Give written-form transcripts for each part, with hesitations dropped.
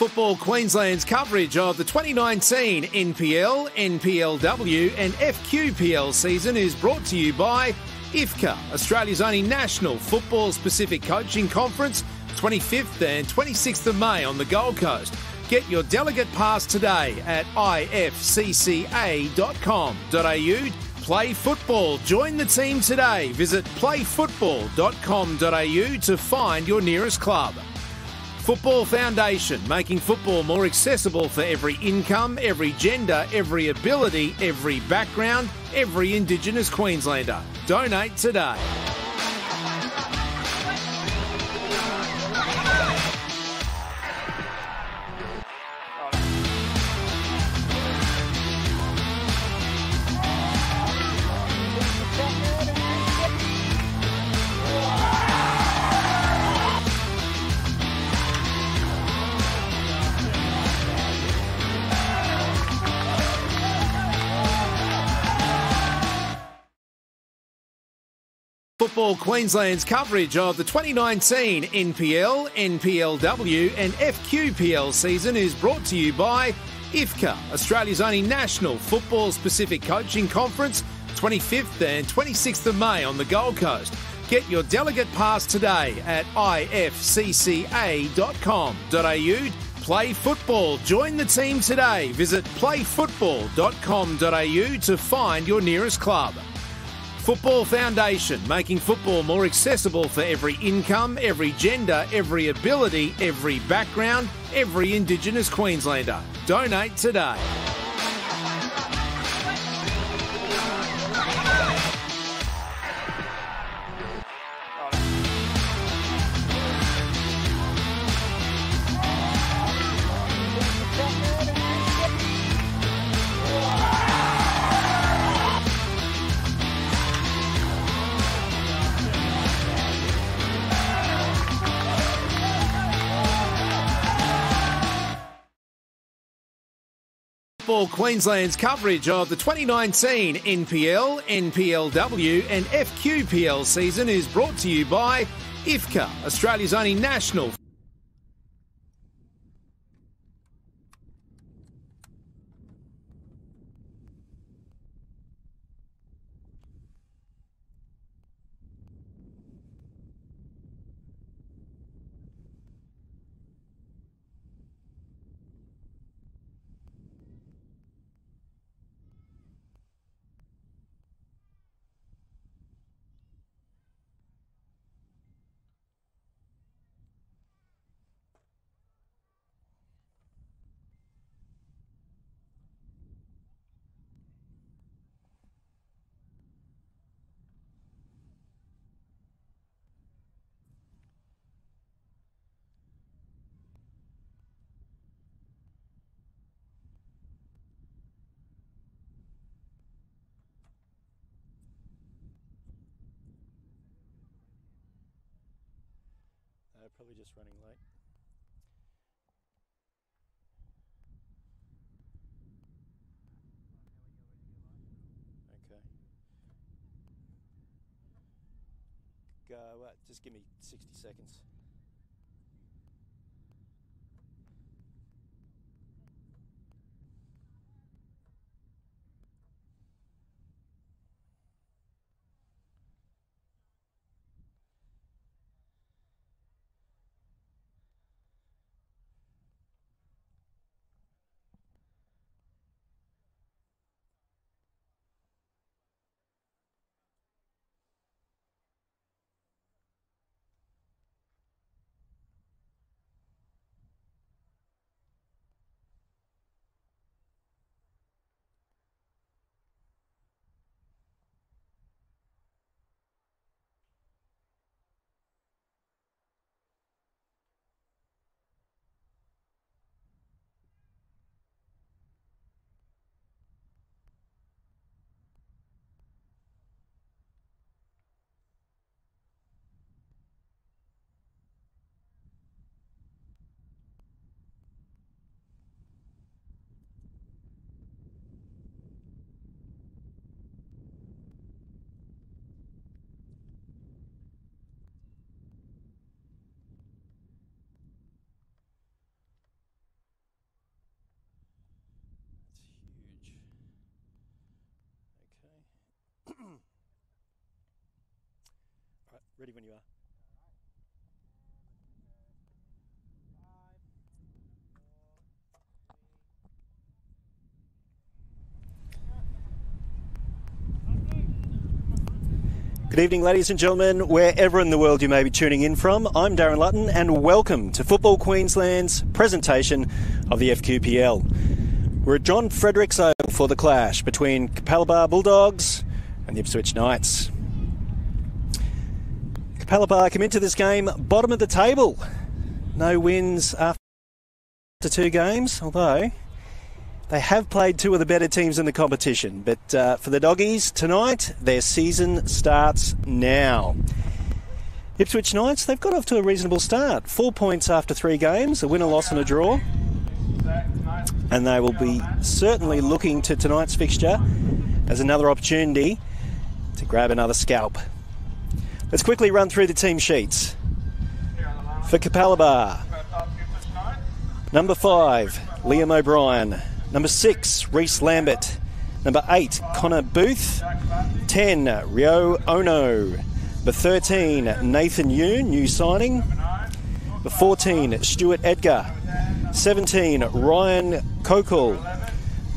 Football Queensland's coverage of the 2019 NPL, NPLW and FQPL season is brought to you by IFCA, Australia's only national football-specific coaching conference, 25th and 26th of May on the Gold Coast. Get your delegate pass today at ifcca.com.au. Play football. Join the team today. Visit playfootball.com.au to find your nearest club. Football Foundation, making football more accessible for every income, every gender, every ability, every background, every Indigenous Queenslander. Donate today. Football Queensland's coverage of the 2019 NPL, NPLW and FQPL season is brought to you by IFCA, Australia's only national football-specific coaching conference, 25th and 26th of May on the Gold Coast. Get your delegate pass today at ifcca.com.au. Play football. Join the team today. Visit playfootball.com.au to find your nearest club. Football Foundation, making football more accessible for every income, every gender, every ability, every background, every Indigenous Queenslander. Donate today. Football Queensland's coverage of the 2019 NPL, NPLW and FQPL season is brought to you by IFCA, Australia's only national probably just running late. Okay. Just give me 60 seconds. Ready when you are. Good evening, ladies and gentlemen, wherever in the world you may be tuning in from. I'm Darren Lutton, and welcome to Football Queensland's presentation of the FQPL. We're at John Fredericks Oval for the clash between Capella Bar Bulldogs and the Ipswich Knights. Capella Bar come into this game bottom of the table. No wins after 2 games, although they have played 2 of the better teams in the competition. But for the Doggies tonight, their season starts now. Ipswich Knights, they've got off to a reasonable start. 4 points after 3 games, a win, a loss and a draw. And they will be certainly looking to tonight's fixture as another opportunity to grab another scalp. Let's quickly run through the team sheets. For Capella Bar, number 5, Liam O'Brien. Number 6, Reece Lambert. Number 8, Connor Booth. 10, Rio Ono. Number 13, Nathan Yoon, new signing. Number 14, Stuart Edgar. 17, Ryan Kokul.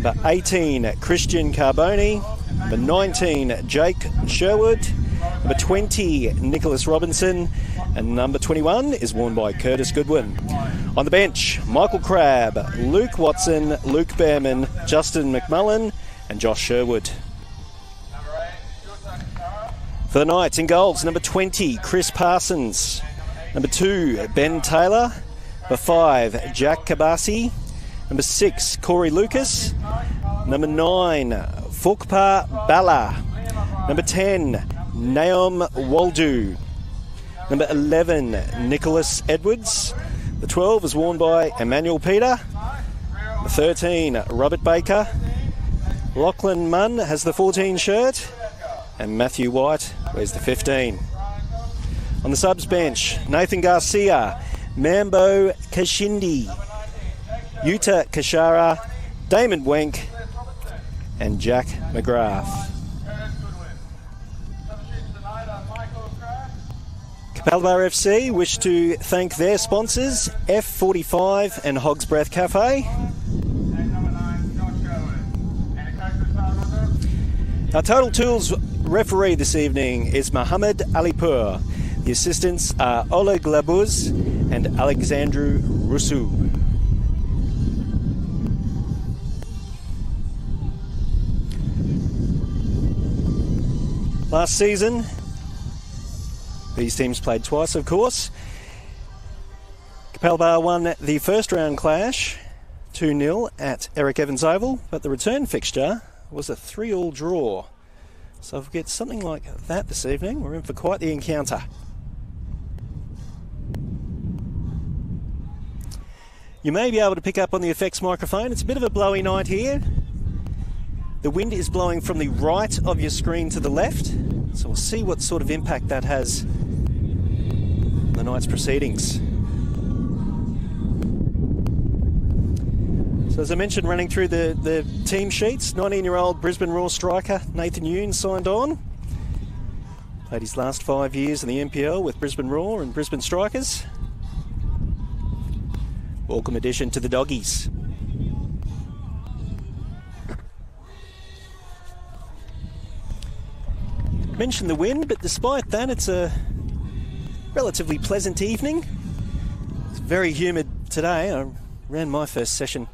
Number 18, Christian Carboni. Number 19, Jake Sherwood. Number 20, Nicholas Robinson. And number 21 is worn by Curtis Goodwin. On the bench, Michael Crabb, Luke Watson, Luke Behrman, Justin McMullen and Josh Sherwood. For the Knights, in goals, number 20, Chris Parsons. Number 2, Ben Taylor. Number 5, Jack Kabasi. Number 6, Corey Lucas. Number 9, Fukpa Bala. Number 10, Naom Waldu. Number 11, Nicholas Edwards. The 12 is worn by Emmanuel Peter. The 13, Robert Baker. Lachlan Munn has the 14 shirt. And Matthew White wears the 15. On the subs bench, Nathan Garcia, Mambo Kashindi, Yuta Kashara, Damon Wenk, and Jack McGrath. Capella Bar FC wish to thank their sponsors, F45 and Hog's Breath Cafe. Our Total Tools referee this evening is Mohammed Alipur. The assistants are Oleg Labuz and Alexandru Rusu. Last season, these teams played twice, of course. Capella Bar won the first round clash 2-0 at Eric Evans Oval, but the return fixture was a 3-3 draw. So if we get something like that this evening, we're in for quite the encounter. You may be able to pick up on the effects microphone. It's a bit of a blowy night here. The wind is blowing from the right of your screen to the left, so we'll see what sort of impact that has on the night's proceedings. So as I mentioned, running through the team sheets, 19-year-old Brisbane Roar striker Nathan Yoon signed on. Played his last 5 years in the NPL with Brisbane Roar and Brisbane Strikers. Welcome addition to the Doggies. Mentioned the wind, but despite that, it's a relatively pleasant evening. It's very humid today. I ran my first session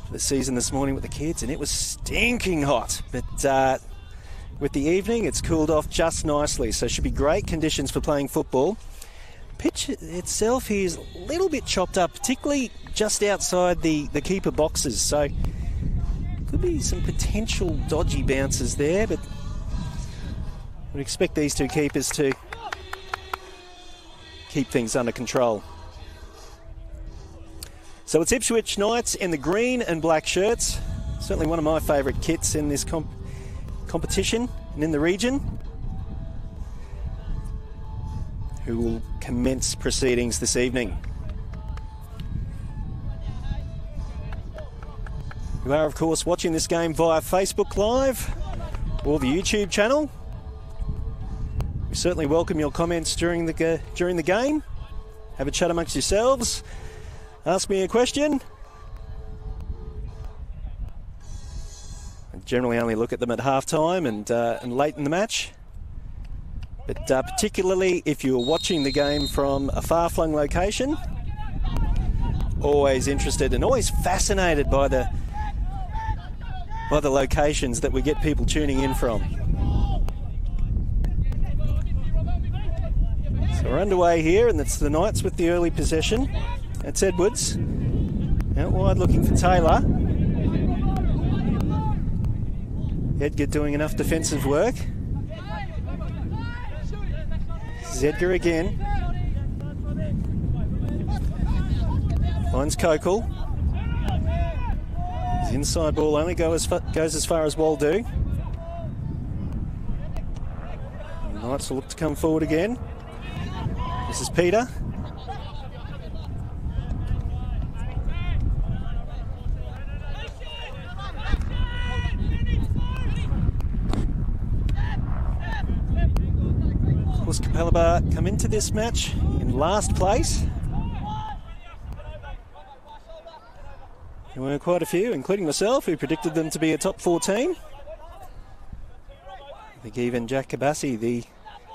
for the season this morning with the kids, and it was stinking hot. But with the evening, it's cooled off just nicely, so it should be great conditions for playing football. Pitch itself here is a little bit chopped up, particularly just outside the keeper boxes, so could be some potential dodgy bounces there, but we'd expect these two keepers to keep things under control. So it's Ipswich Knights in the green and black shirts. Certainly one of my favourite kits in this competition and in the region. Who will commence proceedings this evening. You are, of course, watching this game via Facebook Live or the YouTube channel. We certainly welcome your comments during the game. Have a chat amongst yourselves. Ask me a question. I generally only look at them at half-time and late in the match. But particularly if you're watching the game from a far-flung location, always interested and always fascinated by the locations that we get people tuning in from. So we're underway here, and it's the Knights with the early possession. It's Edwards. Out wide looking for Taylor. Edgar doing enough defensive work. This is Edgar again. Finds Kokol. His inside ball only goes as far as Waldo. The Knights will look to come forward again. This is Peter. Of course, Capella Bar come into this match in last place. There were quite a few, including myself, who predicted them to be a top 4 team. I think even Jack Cabassi, the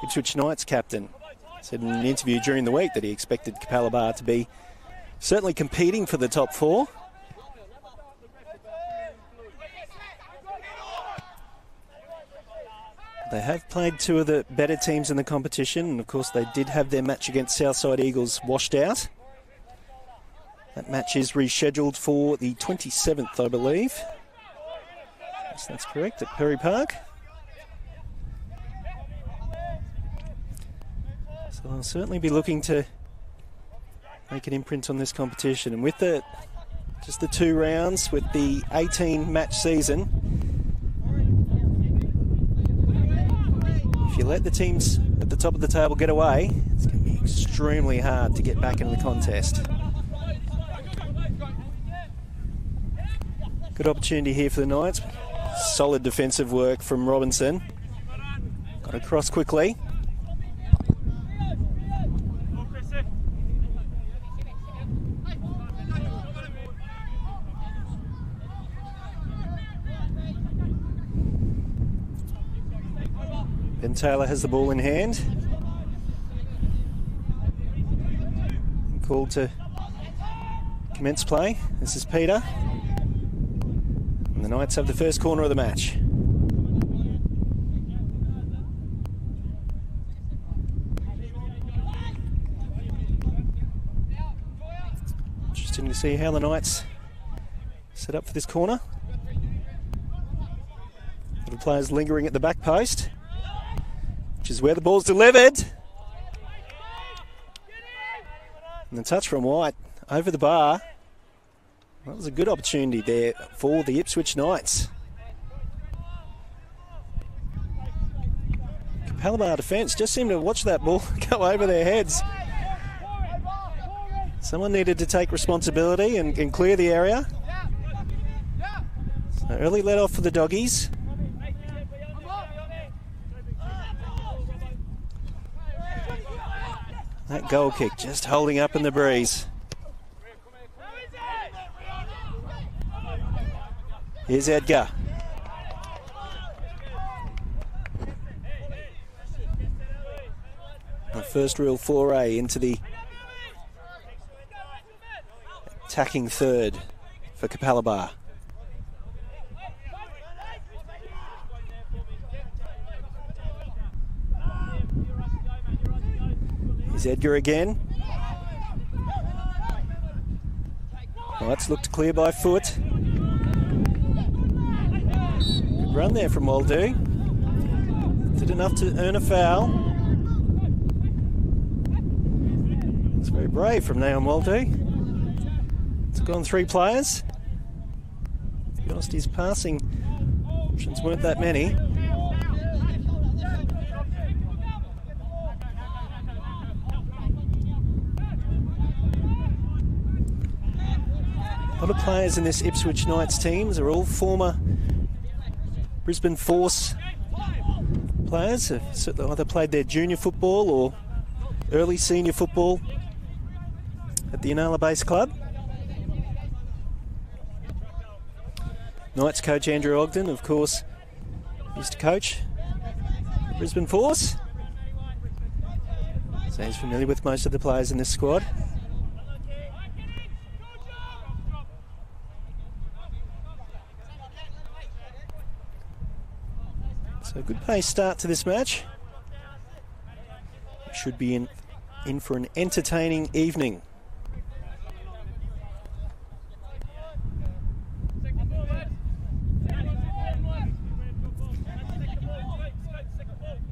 Ipswich Knights captain, said in an interview during the week that he expected Capella Bar to be certainly competing for the top 4. They have played 2 of the better teams in the competition, and of course they did have their match against Southside Eagles washed out. That match is rescheduled for the 27th, I believe. Yes, that's correct, at Perry Park. So I'll certainly be looking to make an imprint on this competition. And with just the 2 rounds, with the 18-match season, if you let the teams at the top of the table get away, it's going to be extremely hard to get back into the contest. Good opportunity here for the Knights. Solid defensive work from Robinson. Got across quickly. Ben Taylor has the ball in hand. Called to commence play. This is Peter. And the Knights have the first corner of the match. Interesting to see how the Knights set up for this corner. Little players lingering at the back post, which is where the ball's delivered. And the touch from White over the bar. That was a good opportunity there for the Ipswich Knights. Capella Bar defence just seemed to watch that ball go over their heads. Someone needed to take responsibility and clear the area. So early let off for the Doggies. That goal kick just holding up in the breeze. Here's Edgar. The first real foray into the attacking third for Capella Bar. Here's Edgar again. Knights look to clear by foot. Good run there from Waldo. Did enough to earn a foul. It's very brave from Naon Waldo. It's gone 3 players. To be honest, his passing options weren't that many. A lot of players in this Ipswich Knights teams are all former Brisbane Force players have either played their junior football or early senior football at the Inala Base Club. Knights coach Andrew Ogden, of course, used to coach the Brisbane Force, so he's familiar with most of the players in this squad. So a good pace start to this match. Should be in for an entertaining evening.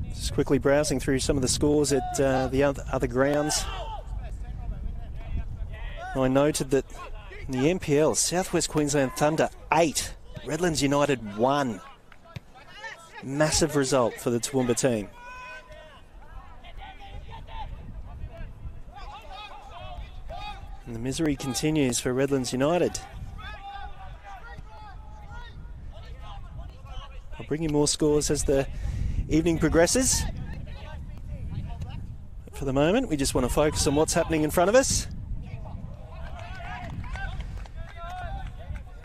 Just quickly browsing through some of the scores at the other grounds. I noted that in the NPL, South West Queensland Thunder 8, Redlands United 1. Massive result for the Toowoomba team. And the misery continues for Redlands United. I'll bring you more scores as the evening progresses. But for the moment, we just want to focus on what's happening in front of us.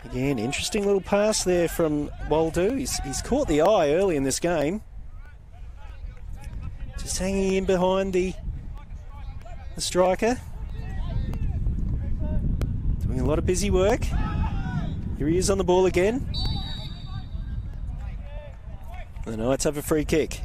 Again, interesting little pass there from Waldu. He's caught the eye early in this game. Just hanging in behind the striker. Doing a lot of busy work. Here he is on the ball again. The Knights have a free kick.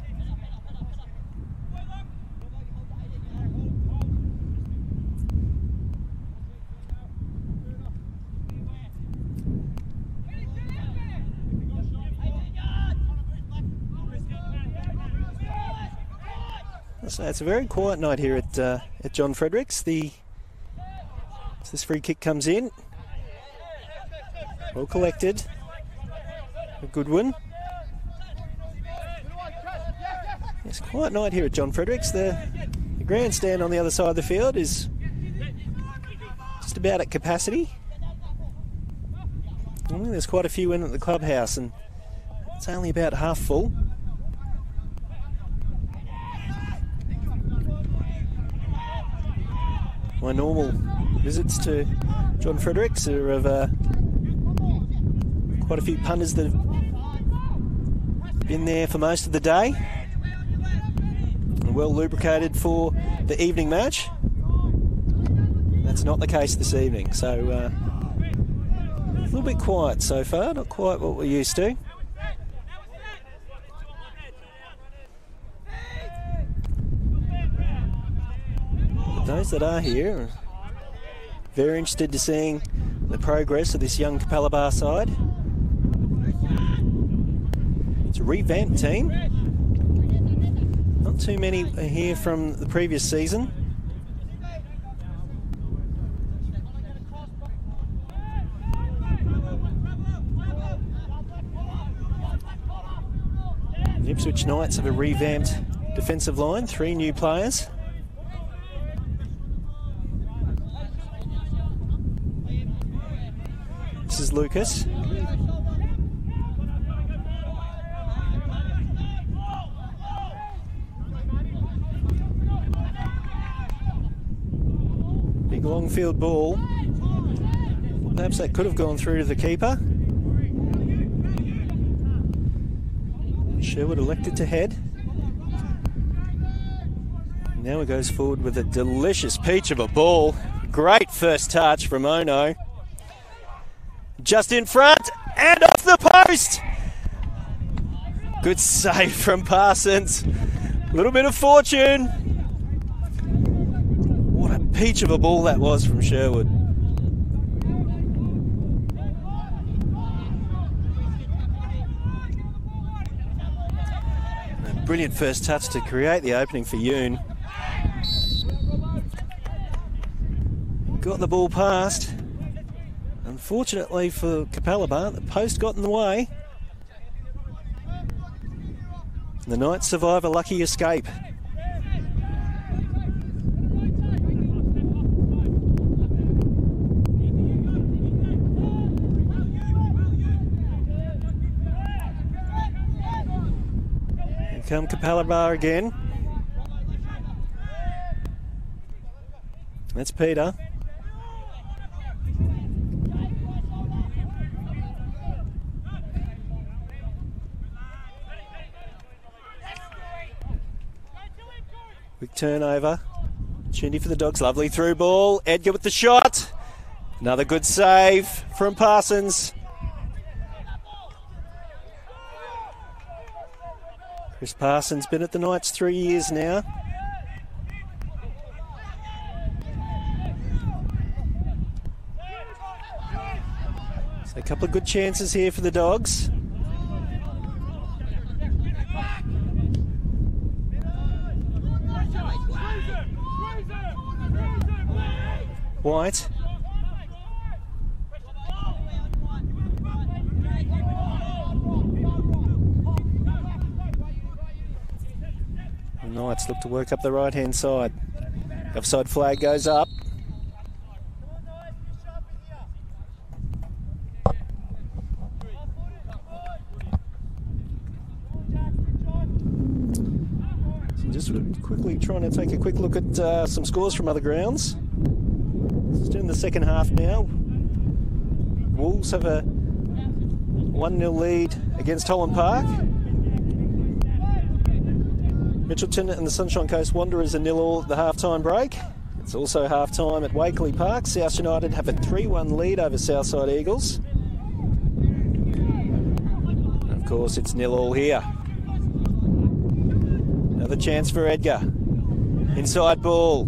So it's a very quiet night here at John Fredericks. This free kick comes in. Well collected. A good one. It's a quiet night here at John Fredericks. The grandstand on the other side of the field is just about at capacity. I think there's quite a few in at the clubhouse and it's only about half full. My normal visits to John Fredericks are of quite a few punters that have been there for most of the day and well lubricated for the evening match. That's not the case this evening, so a little bit quiet so far, not quite what we're used to. Those that are here are very interested to seeing the progress of this young Capella Bar side. It's a revamped team. Not too many are here from the previous season. The Ipswich Knights have a revamped defensive line, 3 new players. This is Lucas. Big long field ball. Perhaps that could have gone through to the keeper. Sherwood elected to head. Now he goes forward with a delicious peach of a ball. Great first touch from Ono. Just in front and off the post. Good save from Parsons. A little bit of fortune. What a peach of a ball that was from Sherwood. A brilliant first touch to create the opening for Yoon. Got the ball past. Unfortunately for Capella Bar, the post got in the way. The Knights survive a lucky escape. Here come Capella Bar again. That's Peter. Quick turnover. Opportunity for the Dogs. Lovely through ball. Edgar with the shot. Another good save from Parsons. Chris Parsons been at the Knights 3 years now. So a couple of good chances here for the Dogs. White. The Knights look to work up the right-hand side. Offside flag goes up. So just quickly trying to take a quick look at some scores from other grounds. Just in the second half now. Wolves have a 1-0 lead against Holland Park. Mitchelton and the Sunshine Coast Wanderers are 0-0 at the half-time break. It's also half-time at Wakeley Park. South United have a 3-1 lead over Southside Eagles. And of course, it's 0-0 here. Another chance for Edgar. Inside ball.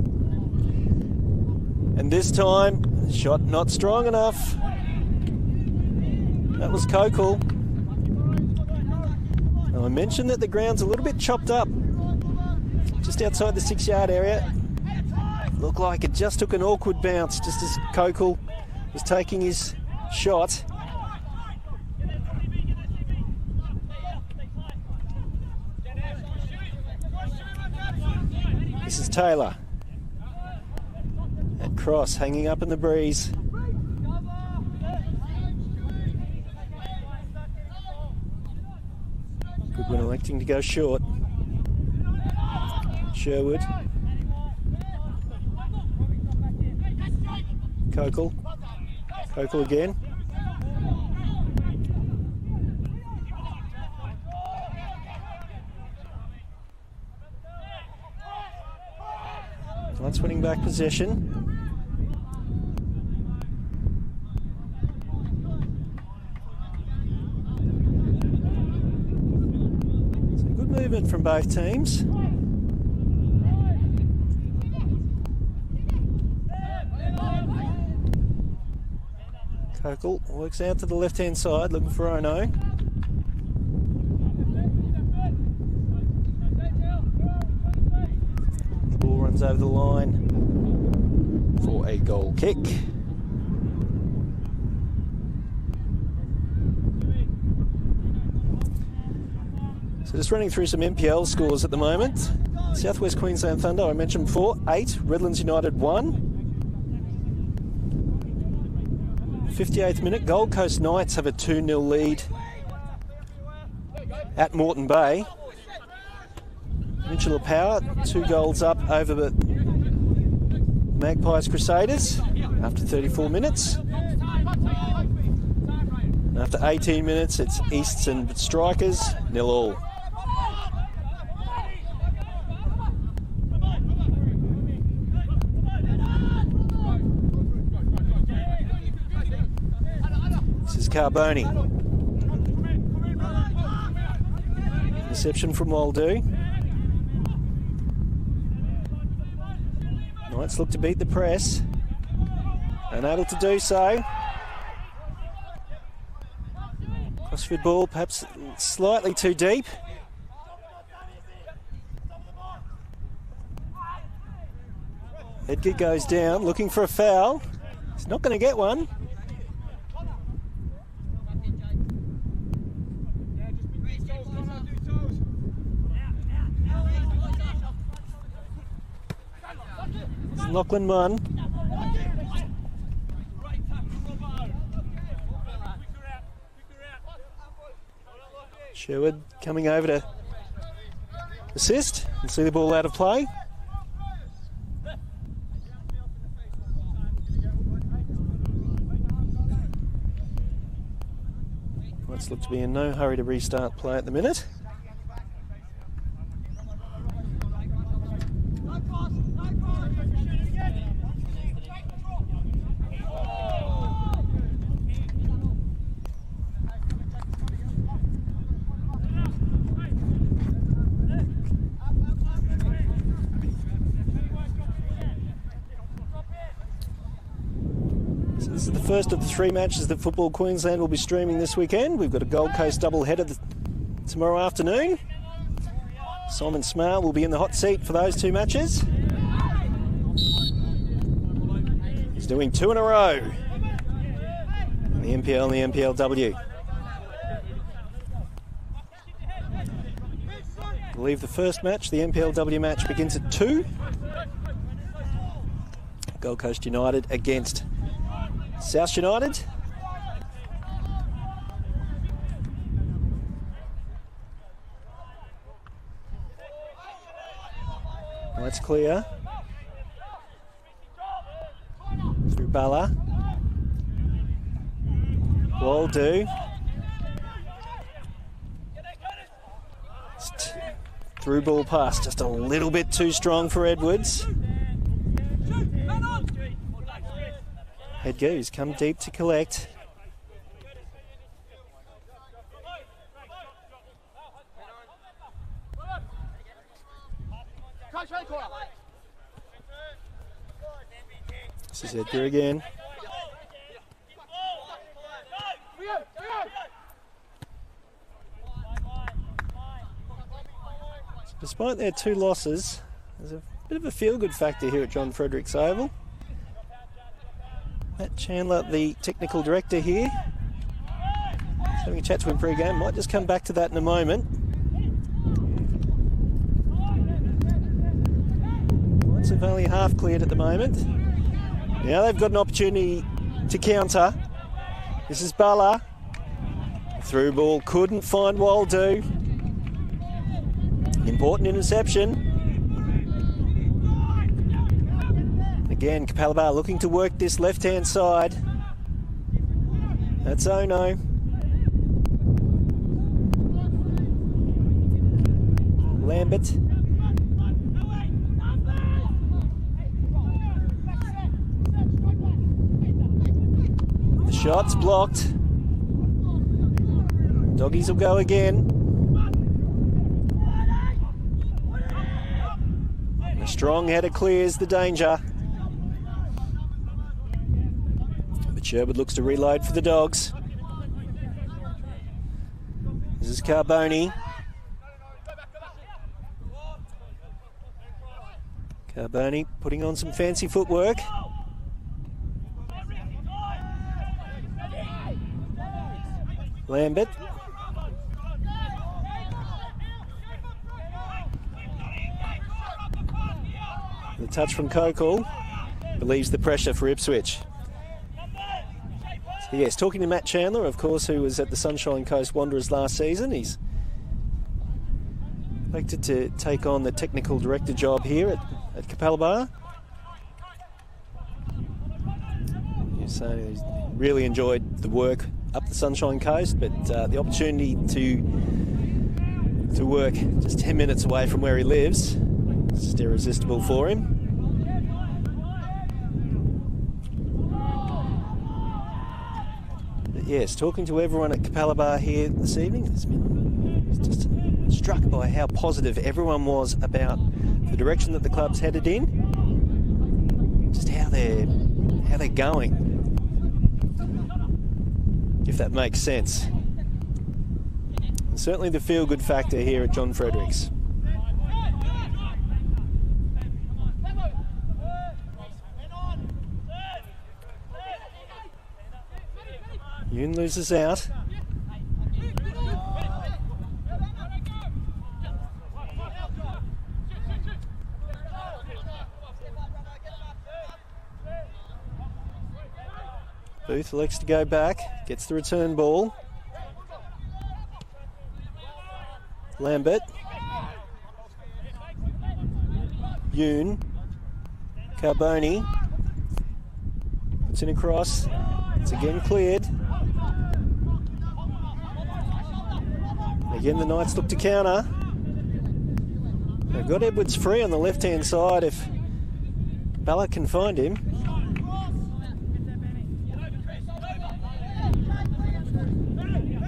And this time, shot not strong enough. That was Kokul. Now I mentioned that the ground's a little bit chopped up. Just outside the 6-yard area. Looked like it just took an awkward bounce just as Kokul was taking his shot. This is Taylor. That cross hanging up in the breeze. Goodwin electing to go short. Sherwood. Kokul. Kokul again. Knights winning back possession. So good movement from both teams. Kokul works out to the left-hand side, looking for Ono. The ball runs over the line for a goal kick. So just running through some MPL scores at the moment. Southwest Queensland Thunder, I mentioned before, 8. Redlands United 1. 58th minute, Gold Coast Knights have a 2-0 lead at Moreton Bay. Mitchell Power, 2 goals up over the Magpies Crusaders after 34 minutes. And after 18 minutes, it's Easts and Strikers, 0-0. Carboni. Interception from Waldo. Knights look to beat the press. Unable to do so. Crossfield ball perhaps slightly too deep. Edgar goes down looking for a foul. He's not going to get one. Lachlan Munn. Sherwood coming over to assist and see the ball out of play. Let's look to be in no hurry to restart play at the minute. This is the first of the 3 matches that Football Queensland will be streaming this weekend. We've got a Gold Coast doubleheader tomorrow afternoon. Simon Smale will be in the hot seat for those 2 matches. He's doing 2 in a row in the NPL and the NPLW. I believe the first match, the NPLW match, begins at 2. Gold Coast United against South United. That's clear. Through Bala. Will do. Through ball pass, just a little bit too strong for Edwards. Head goes, come deep to collect. This is Edgar again. Despite their 2 losses, there's a bit of a feel-good factor here at John Fredericks Oval. Matt Chandler, the technical director here, is having a chat to him pre-game. Might just come back to that in a moment. Lots of only half cleared at the moment. Now they've got an opportunity to counter. This is Bala. Through ball, couldn't find Waldo. Important interception. Again, Capella Bar looking to work this left-hand side. That's Ono. Lambert. The shot's blocked. Doggies will go again. A strong header clears the danger. But Sherwood looks to reload for the Dogs. This is Carboni. Carboni putting on some fancy footwork. Lambert. The touch from Kokol relieves the pressure for Ipswich. So yes, talking to Matt Chandler, of course, who was at the Sunshine Coast Wanderers last season. He's elected to take on the technical director job here at Capella Bar. He's saying he's really enjoyed the work up the Sunshine Coast, but the opportunity to work just 10 minutes away from where he lives, it's just irresistible for him. But yes, talking to everyone at Capella Bar here this evening, it's just struck by how positive everyone was about the direction that the club's headed in, just how they're going, if that makes sense. And certainly the feel-good factor here at John Fredericks. Yoon loses out. Booth elects to go back, gets the return ball. Yoon. Carboni. Puts in a cross. It's again cleared. Again, the Knights look to counter. They've got Edwards free on the left-hand side if Ballard can find him.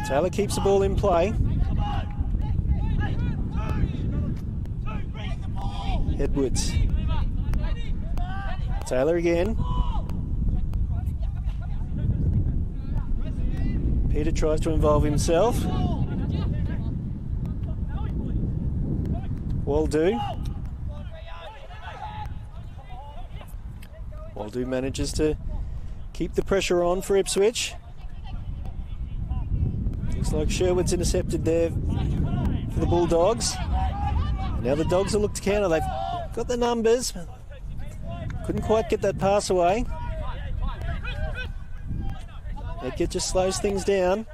Taylor keeps the ball in play. Edwards. Taylor again. Peter tries to involve himself. Waldo. Waldo manages to keep the pressure on for Ipswich. Looks like Sherwood's intercepted there for the Bulldogs. Now the Dogs will look to counter. They've got the numbers. Couldn't quite get that pass away. Edgar just slows things down.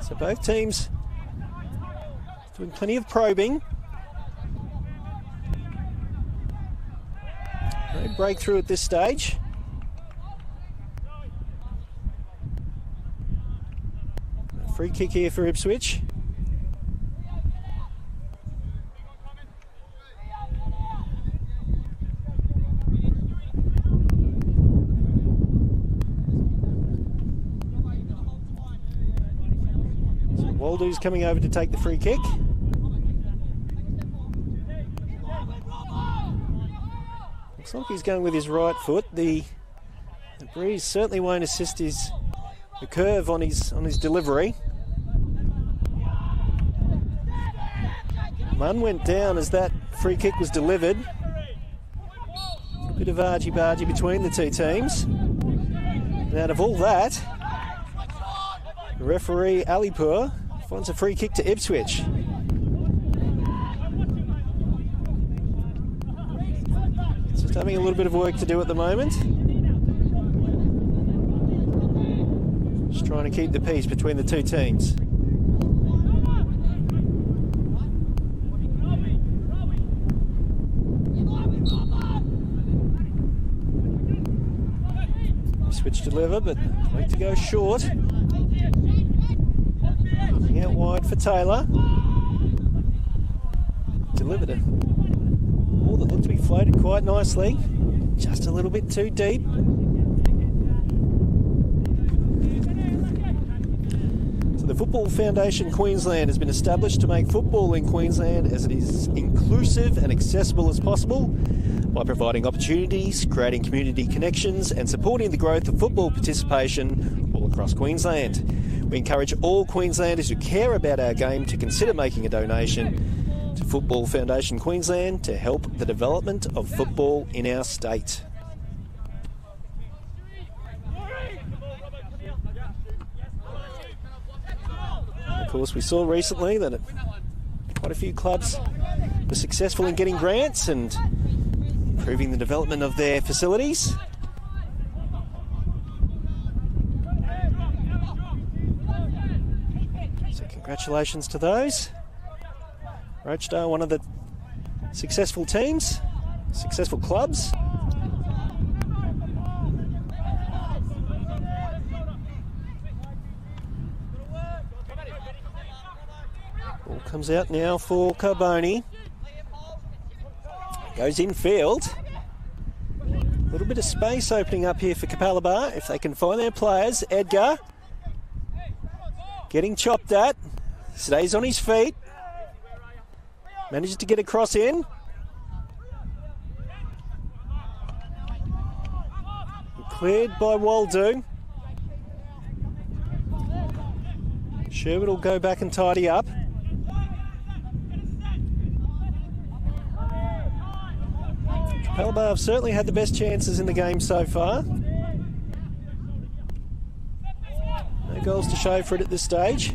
So both teams doing plenty of probing. No breakthrough at this stage. A free kick here for Ipswich. Waldo's coming over to take the free kick. Looks like he's going with his right foot. The breeze certainly won't assist the curve on his delivery. Munn went down as that free kick was delivered. A bit of argy-bargy between the two teams. And out of all that, the referee Alipur finds a free kick to Ipswich. Just having a little bit of work to do at the moment. Just trying to keep the peace between the two teams. Switch deliver, but way to go short. Out wide for Taylor. Delivered a ball that looked to be floated quite nicely. Just a little bit too deep. So the Football Foundation Queensland has been established to make football in Queensland as it is inclusive and accessible as possible by providing opportunities, creating community connections and supporting the growth of football participation all across Queensland. We encourage all Queenslanders who care about our game to consider making a donation to Football Foundation Queensland to help the development of football in our state. Of course, we saw recently that quite a few clubs were successful in getting grants and improving the development of their facilities. Congratulations to those. Rochdale, one of the successful teams, successful clubs. Ball comes out now for Carboni. Goes infield. A little bit of space opening up here for Capella Bar if they can find their players. Edgar getting chopped at. Stays on his feet. Manages to get a cross in. Cleared by Waldo. Sherwood will go back and tidy up. Capella Bar have certainly had the best chances in the game so far. No goals to show for it at this stage.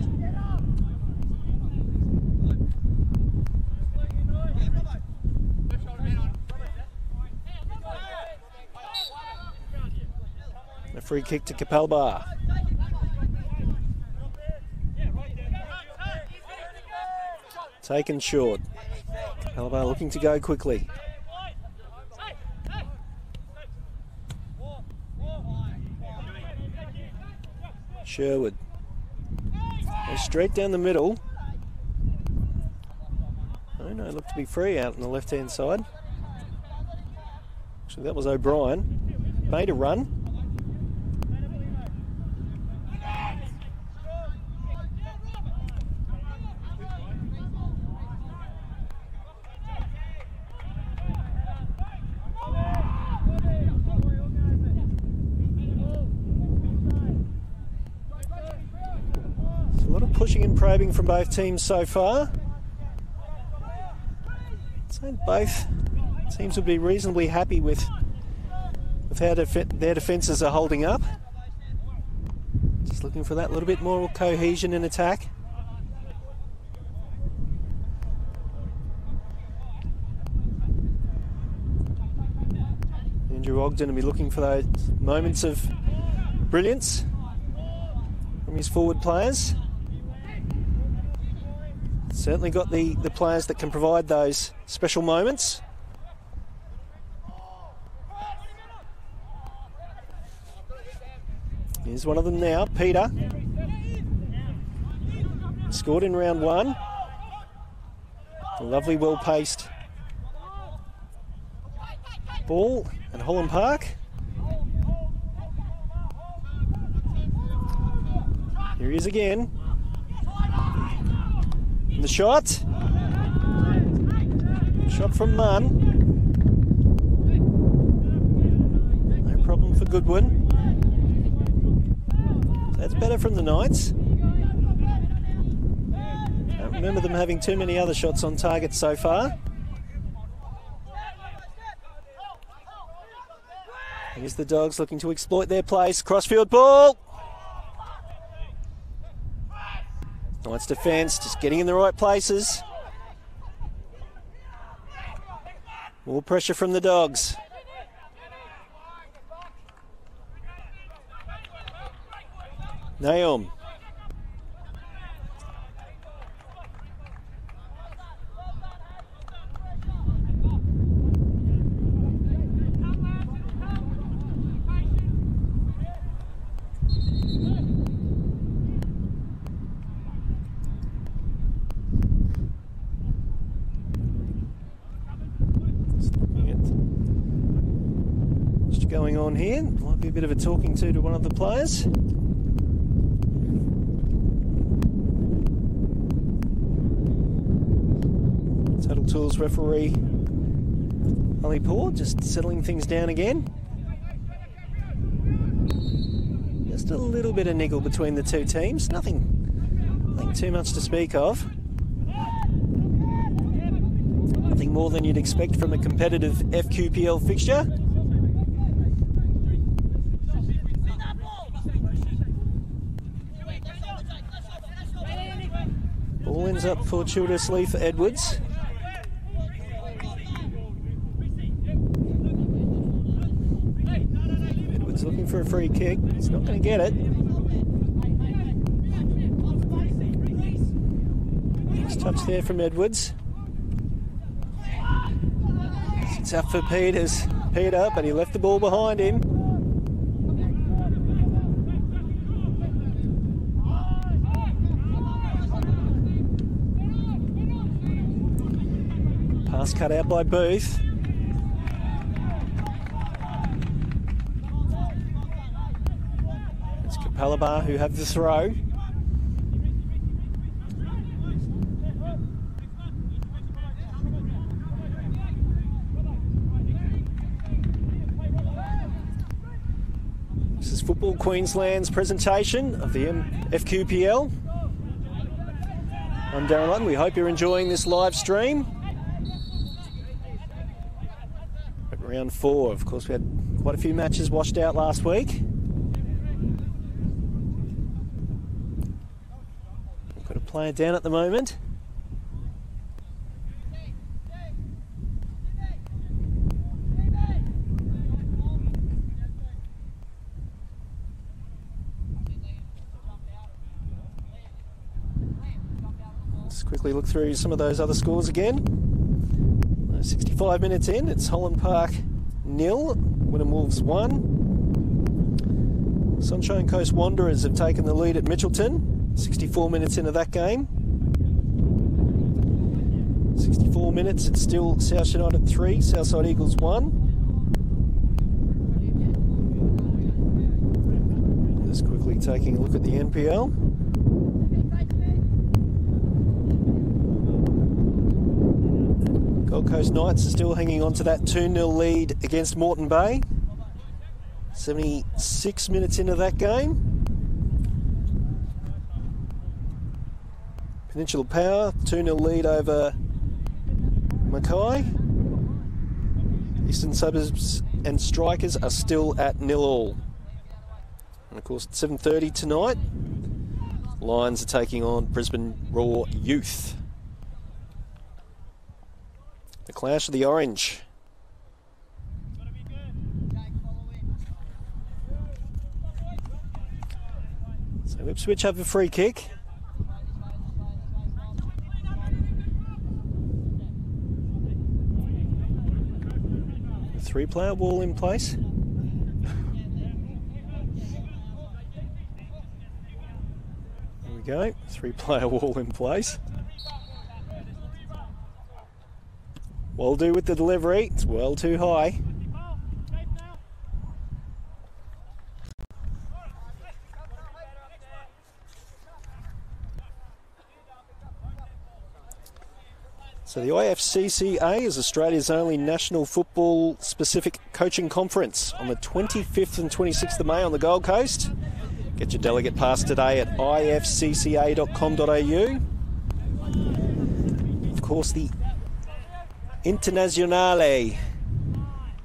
A free kick to Capella Bar. Taken short. Capella Bar looking to go quickly. Sherwood. Goes straight down the middle. Oh no, looked to be free out on the left-hand side. Actually, that was O'Brien. Made a run. A lot of pushing and probing from both teams so far. So both teams would be reasonably happy with how their defences are holding up. Just looking for that little bit more cohesion in attack. Andrew Ogden will be looking for those moments of brilliance from his forward players. Certainly got the players that can provide those special moments. Here's one of them now, Peter. Scored in round one. A lovely, well-paced ball at Holland Park. Here he is again. And the shot. Shot from Munn. No problem for Goodwin. That's better from the Knights. Can't remember them having too many other shots on target so far. Here's the Dogs looking to exploit their place. Crossfield ball. Knights defence, just getting in the right places. More pressure from the Dogs. Naum. Just going on here. Might be a bit of a talking to one of the players. Total Tools referee Ali Paul just settling things down again. Just a little bit of niggle between the two teams. Nothing too much to speak of. Nothing more than you'd expect from a competitive FQPL fixture. Ball ends up fortuitously for Edwards. Edwards looking for a free kick. He's not going to get it. Nice touch there from Edwards. It's up for Peter, but he left the ball behind him. Pass cut out by Booth. It's Capella Bar who have the throw. This is Football Queensland's presentation of the FQPL. I'm Darren Lutton. We hope you're enjoying this live stream. Round 4, of course, we had quite a few matches washed out last week. We've got a player down at the moment. quickly look through some of those other scores again. 65 minutes in, it's Holland Park 0, Wynnum Wolves 1. Sunshine Coast Wanderers have taken the lead at Mitchelton. 64 minutes into that game. 64 minutes, it's still South United 3, Southside Eagles 1. Just quickly taking a look at the NPL. Gold Coast Knights are still hanging on to that 2-0 lead against Moreton Bay. 76 minutes into that game. Peninsula Power, 2-0 lead over Mackay. Eastern Suburbs and Strikers are still at 0-0. And of course at 7:30 tonight, Lions are taking on Brisbane Raw Youth. The clash of the orange. So Ipswich have a free kick. A 3-player wall in place. There we go, 3-player wall in place. Well do with the delivery, it's well too high. So the IFCCA is Australia's only national football specific coaching conference on the 25th and 26th of May on the Gold Coast. Get your delegate pass today at ifcca.com.au. Of course, the Internazionale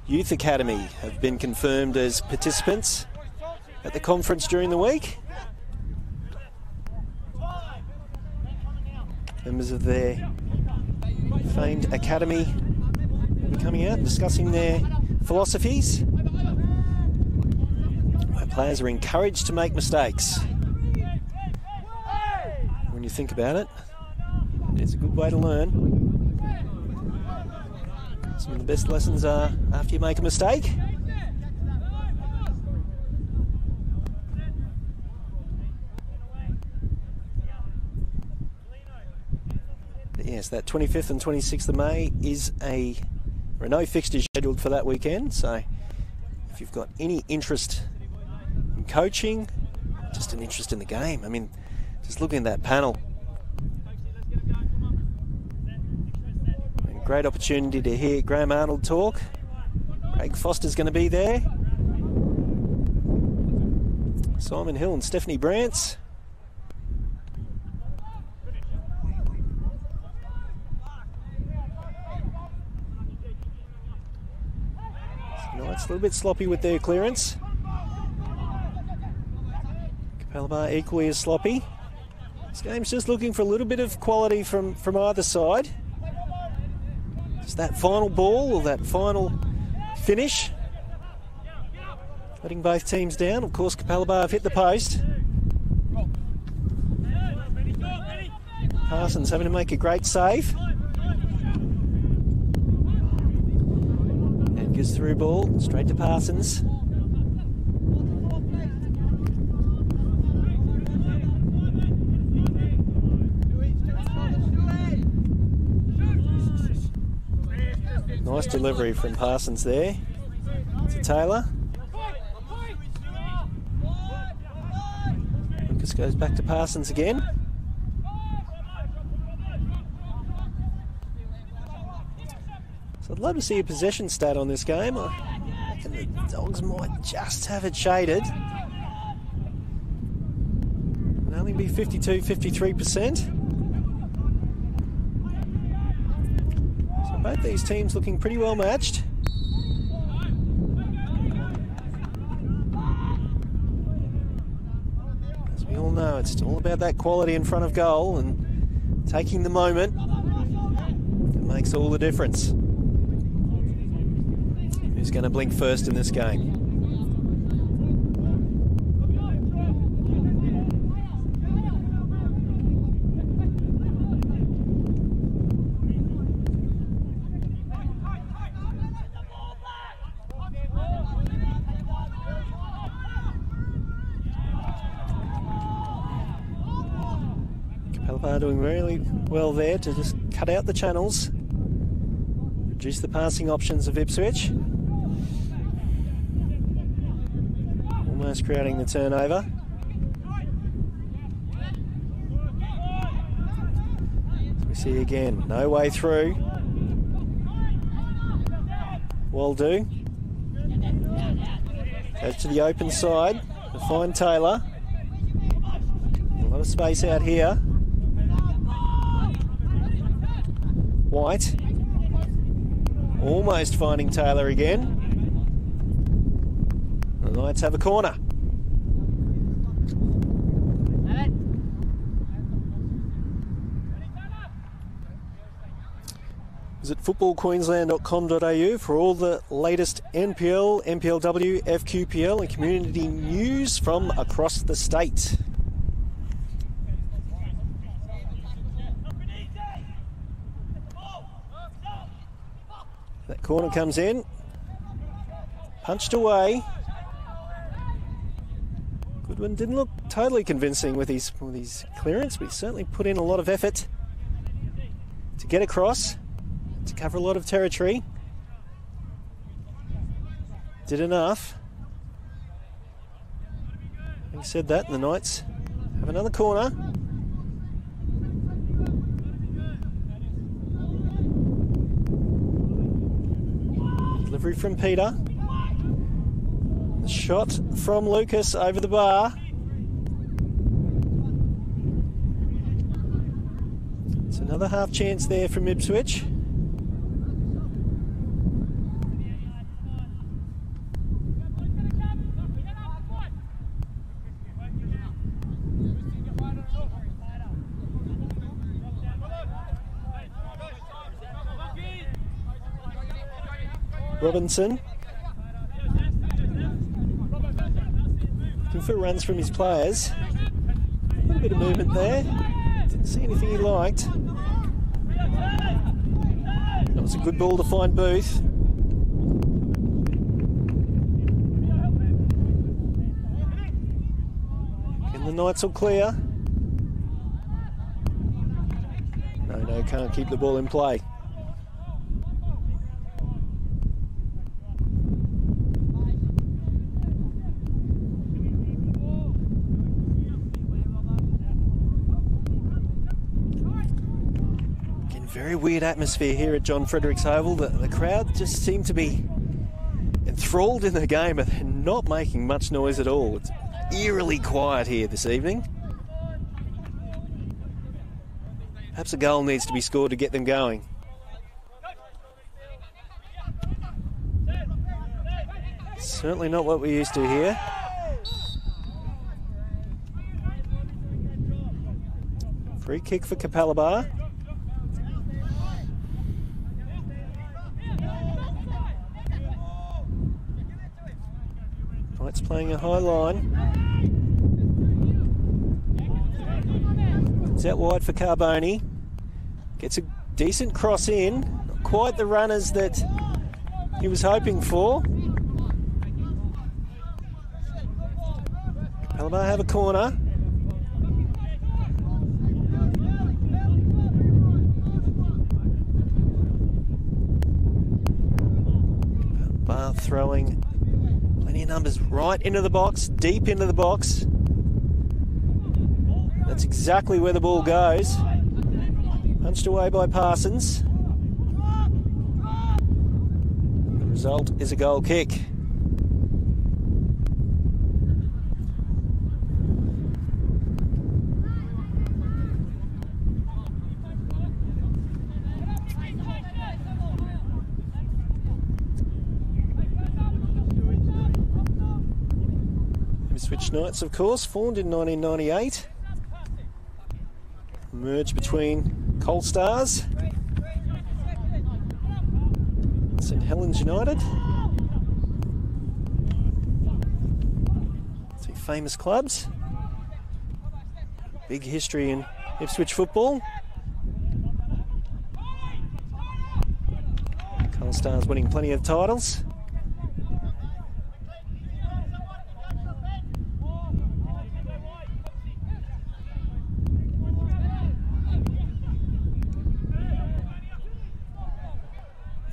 Youth Academy have been confirmed as participants at the conference during the week. Members of their famed academy will be coming out and discussing their philosophies. Where players are encouraged to make mistakes. When you think about it, it's a good way to learn. Some of the best lessons are after you make a mistake. But yes, that 25th and 26th of May is there are no fixtures scheduled for that weekend, so if you've got any interest in coaching, just an interest in the game, I mean, just looking at that panel, great opportunity to hear Graham Arnold talk. Craig Foster's going to be there. Simon Hill and Stephanie Brantz. Knights a little bit sloppy with their clearance. Capella Bar equally as sloppy. This game's just looking for a little bit of quality from either side. Just that final ball or that final finish. Letting both teams down. Of course, Capella Bar have hit the post. Parsons having to make a great save. And gives through ball straight to Parsons. Nice delivery from Parsons there to Taylor. Lucas goes back to Parsons again. So I'd love to see a possession stat on this game. I reckon the Dogs might just have it shaded. It'll only be 52-53%. Both these teams looking pretty well matched. As we all know, it's all about that quality in front of goal and taking the moment. It makes all the difference. Who's going to blink first in this game? Bar doing really well there to just cut out the channels, reduce the passing options of Ipswich. Almost creating the turnover. As we see again, no way through. Waldo goes to the open side to find Taylor. A lot of space out here. White almost finding Taylor again. The Knights have a corner. Visit footballqueensland.com.au for all the latest NPL, NPLW, FQPL and community news from across the state. That corner comes in, punched away. Goodwin didn't look totally convincing with his clearance, but he certainly put in a lot of effort to get across, to cover a lot of territory. Did enough. Having said that, the Knights have another corner. Delivery from Peter. The shot from Lucas over the bar. It's another half chance there from Ipswich. Robinson looking for runs from his players. A little bit of movement there. Didn't see anything he liked. That was a good ball to find Booth. And the Knights will clear. No, can't keep the ball in play. Very weird atmosphere here at John Fredericks Oval. The crowd just seem to be enthralled in the game, but they're not making much noise at all. It's eerily quiet here this evening. Perhaps a goal needs to be scored to get them going. Certainly not what we're used to here. Free kick for Capella Bar. Knights playing a high line. It's out wide for Carboni. Gets a decent cross in. Not quite the runners that he was hoping for. Capella Bar have a corner. Bar throwing plenty of numbers right into the box, deep into the box. That's exactly where the ball goes. Punched away by Parsons. The result is a goal kick. Ipswich Knights, of course, formed in 1998. Merged between Coal Stars, St Helens United. Two famous clubs. Big history in Ipswich football. Coal Stars winning plenty of titles.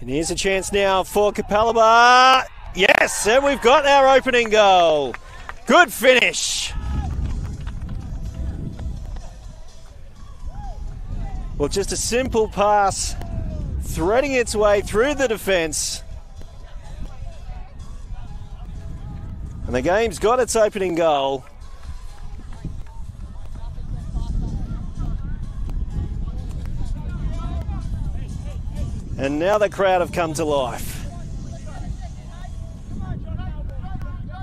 And here's a chance now for Capella Bar. Yes, and we've got our opening goal. Good finish. Well, just a simple pass, threading its way through the defence. And the game's got its opening goal. And now the crowd have come to life.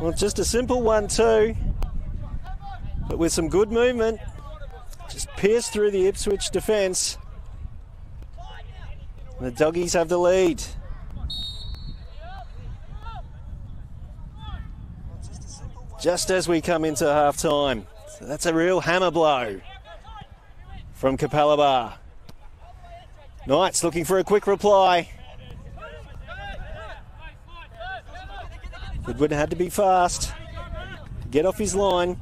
Well, just a simple 1-2, but with some good movement. Just pierced through the Ipswich defence. And the Doggies have the lead. Just as we come into half-time. So that's a real hammer blow from Capella Bar. Knights looking for a quick reply. Goodwin had to be fast to get off his line.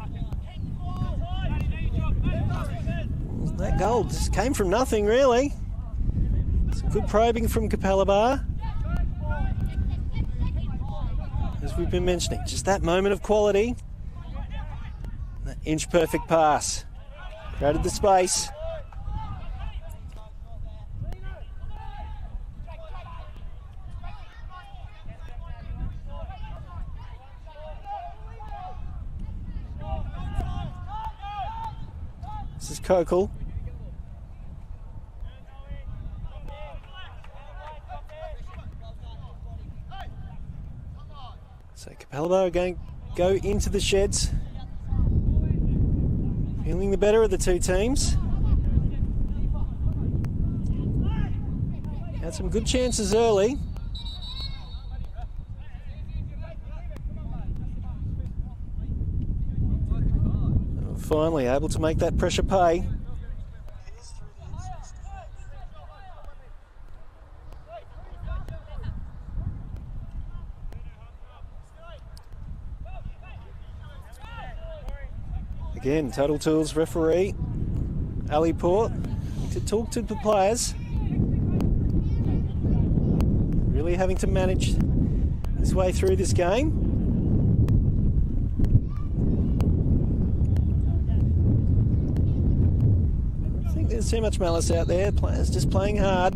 That goal just came from nothing, really. Some good probing from Capella Bar. As we've been mentioning, just that moment of quality. That inch-perfect pass. Created the space. This is Kokal. So Capella Bar are going to go into the sheds. Feeling the better of the two teams. Had some good chances early. Finally able to make that pressure pay. Again, Total Tools referee Ali Port to talk to the players. Really having to manage his way through this game. There's too much malice out there. Players just playing hard.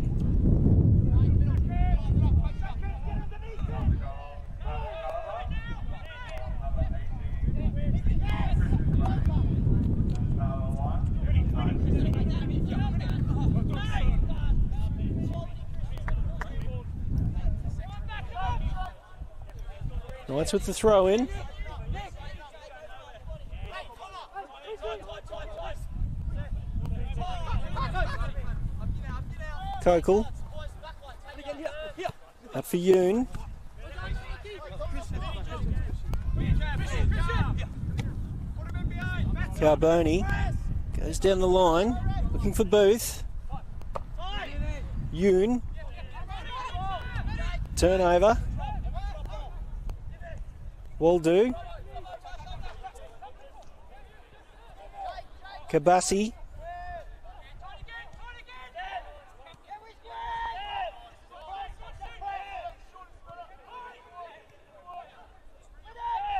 Knights with the throw in. Kokal. Up for Yoon. Carboni goes down the line, looking for Booth. Yoon. Turnover. Waldo. Kabasi.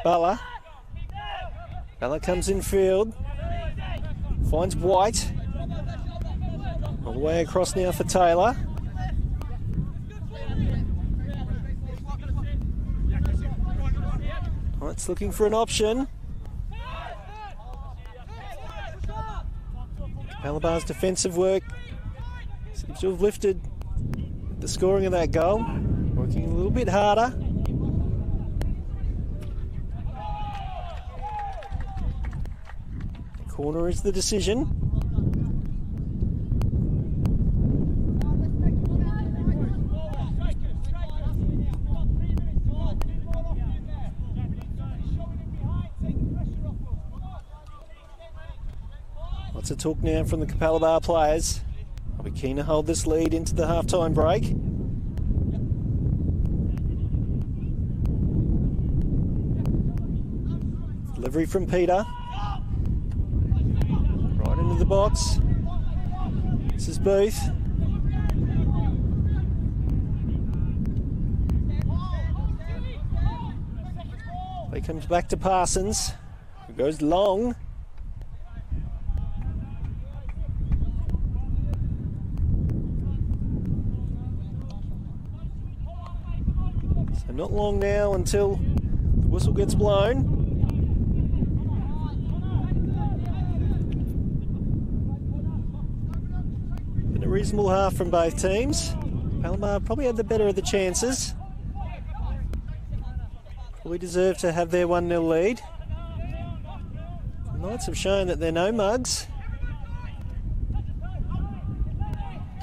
Bala. Bala comes in field. Finds White. All the way across now for Taylor. White's looking for an option. Capella Bar's defensive work seems to have lifted the scoring of that goal. Working a little bit harder. Corner is the decision. Lots of talk now from the Capella Bar players. I'll be keen to hold this lead into the half-time break. Delivery from Peter. Into the box. This is Booth. Play comes back to Parsons, who goes long. So not long now until the whistle gets blown. Been a reasonable half from both teams. Capella Bar probably had the better of the chances. We deserve to have their 1-0 lead. The Knights have shown that they're no mugs.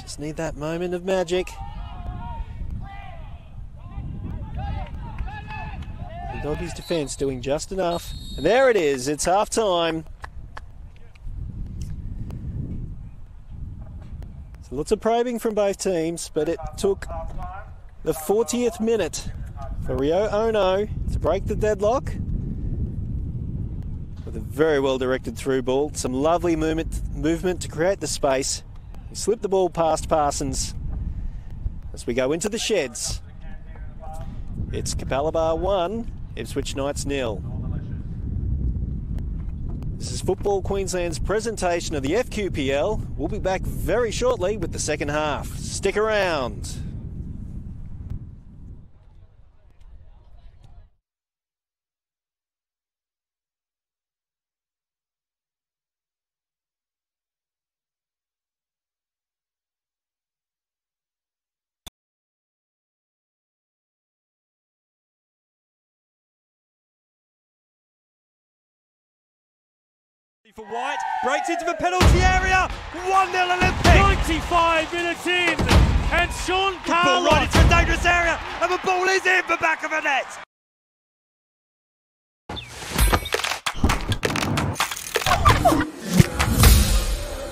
Just need that moment of magic. The Doggies' defence doing just enough. And there it is, it's half time. So lots of probing from both teams, but it took the 40th minute for Rio Ono to break the deadlock with a very well directed through ball. Some lovely movement to create the space. He slipped the ball past Parsons as we go into the sheds. It's Capella Bar 1, Ipswich Knights 0. This is Football Queensland's presentation of the FQPL. We'll be back very shortly with the second half. Stick around. For White, breaks into the penalty area, 1-0 Olympic! 95 minutes in, and Sean Carlos right into a dangerous area, and the ball is in the back of the net!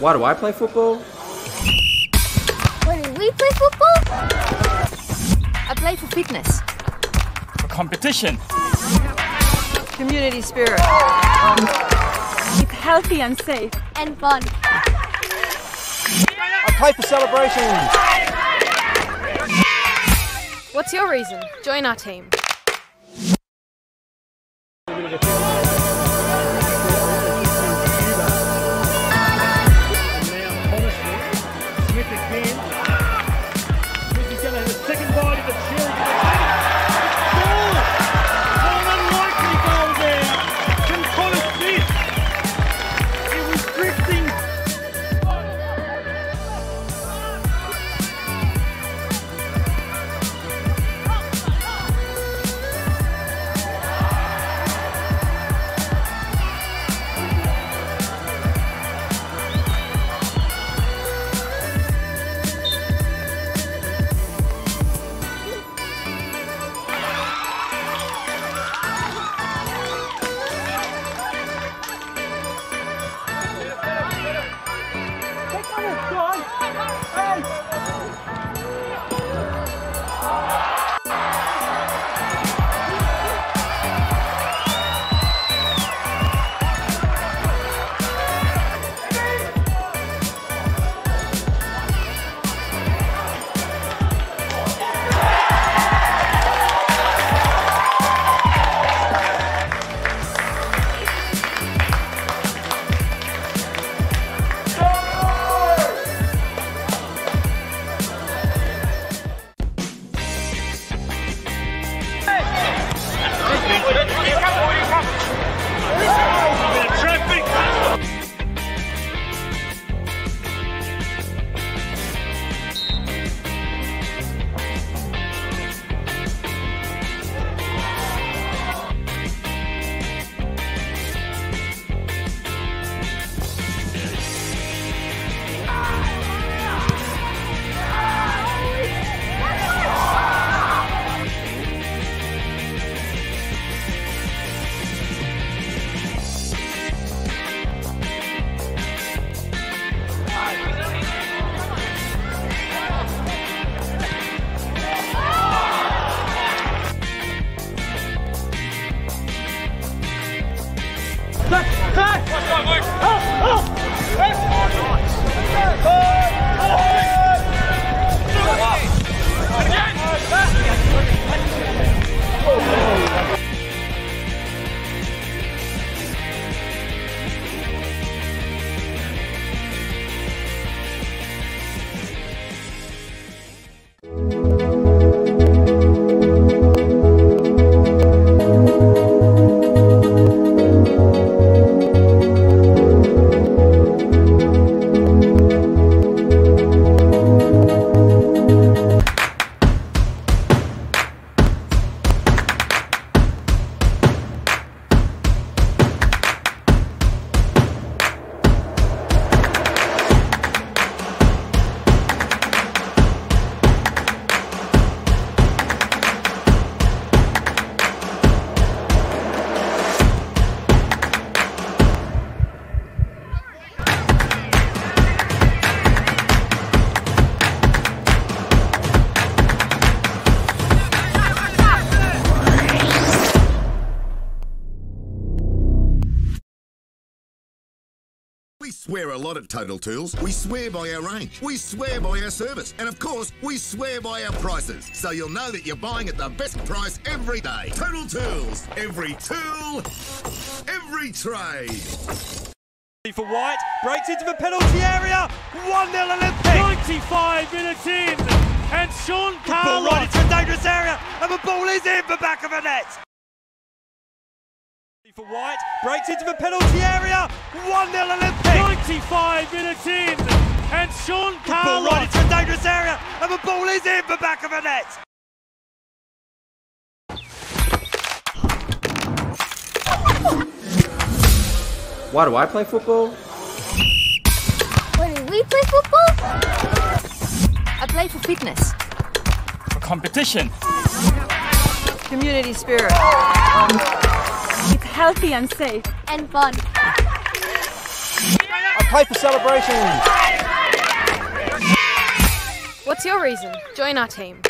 Why do I play football? Why do we play football? I play for fitness. for competition. Community spirit. It's healthy and safe. And fun. I play for celebrations. What's your reason? Join our team. We swear a lot at Total Tools. We swear by our range. We swear by our service. And of course, we swear by our prices. So you'll know that you're buying at the best price every day. Total Tools. Every tool, every trade. For White, breaks into the penalty area, 1-0 Olympic! 95 minutes in, and Sean Ball right into a dangerous area, and the ball is in the back of the net! For White, breaks into the penalty area, 1-0 Olympic! 95 minutes in, and Sean Ball right into a dangerous area, and the ball is in the back of the net! Why do I play football? Why do we play football? I play for fitness, for competition, community spirit. It's healthy and safe. And fun. I play for celebration. What's your reason? Join our team.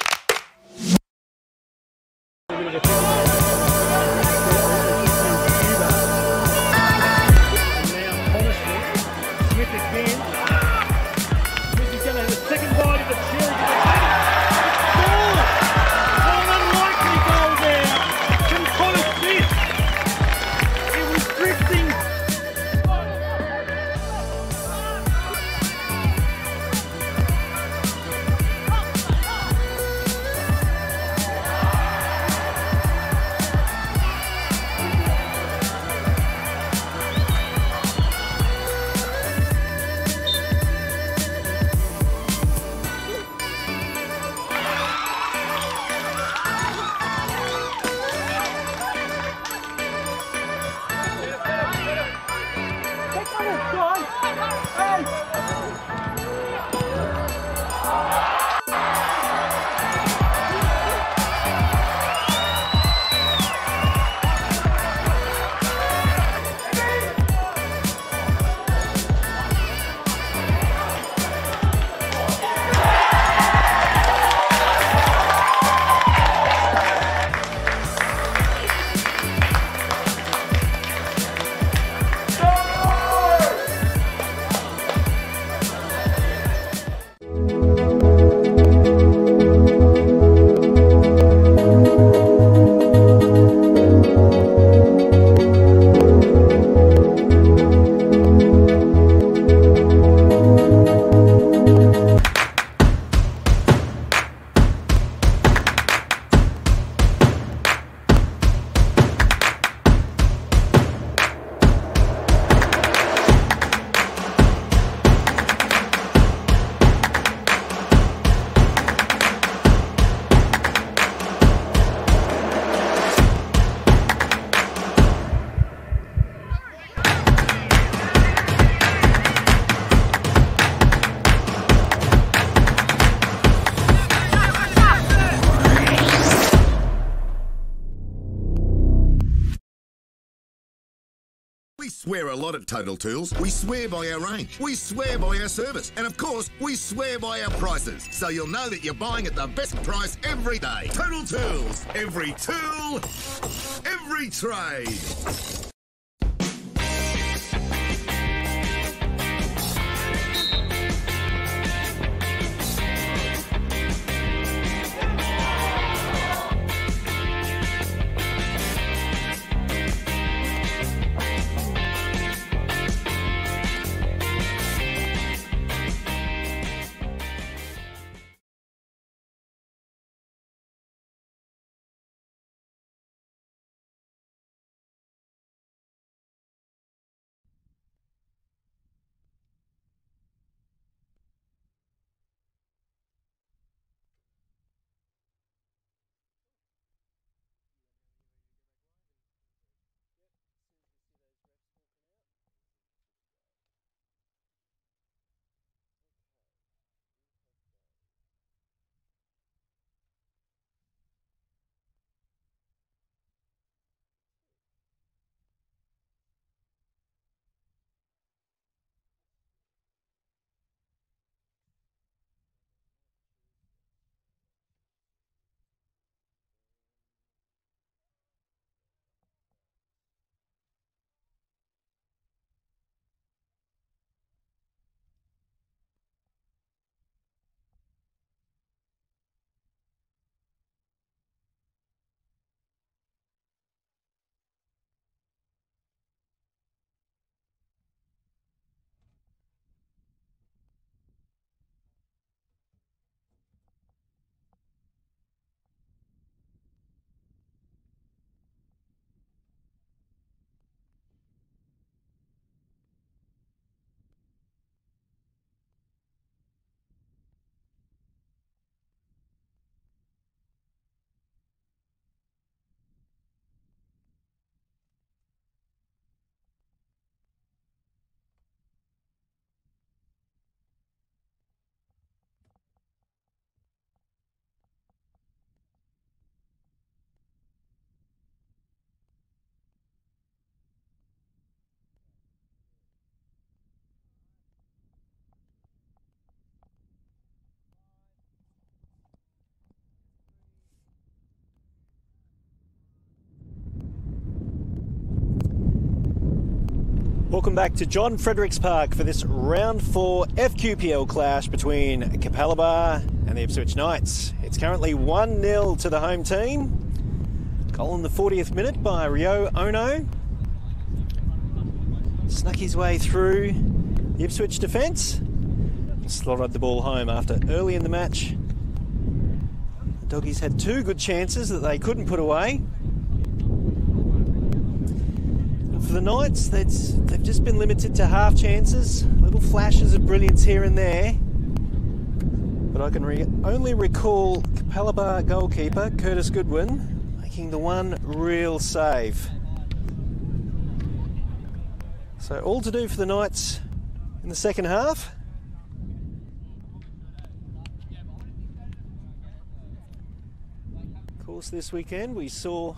We swear a lot at Total Tools. We swear by our range. We swear by our service. And of course, we swear by our prices. So you'll know that you're buying at the best price every day. Total Tools. Every tool, every trade. Welcome back to John Fredericks Park for this round 4 FQPL clash between Capella Bar and the Ipswich Knights. It's currently 1-0 to the home team. Goal in the 40th minute by Rio Ono. Snuck his way through the Ipswich defence. Slotted the ball home after early in the match. The Doggies had 2 good chances that they couldn't put away. For the Knights, they've just been limited to half chances, little flashes of brilliance here and there. But I can only recall Capella Bar goalkeeper Curtis Goodwin making the one real save. So all to do for the Knights in the second half. Of course, this weekend we saw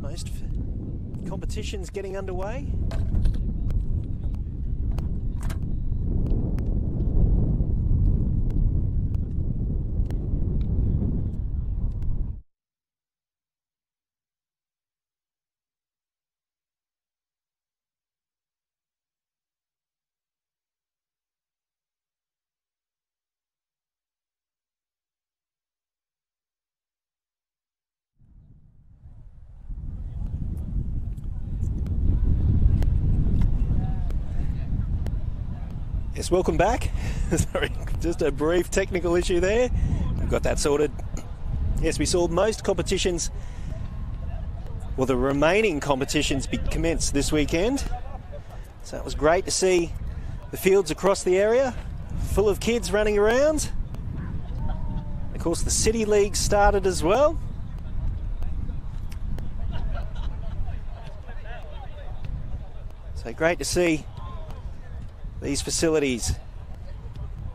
most competitions getting underway. Yes, welcome back. Sorry, just a brief technical issue there. We've got that sorted. Yes, we saw most competitions, well, the remaining competitions commence this weekend. So it was great to see the fields across the area, full of kids running around. Of course, the City League started as well. So great to see these facilities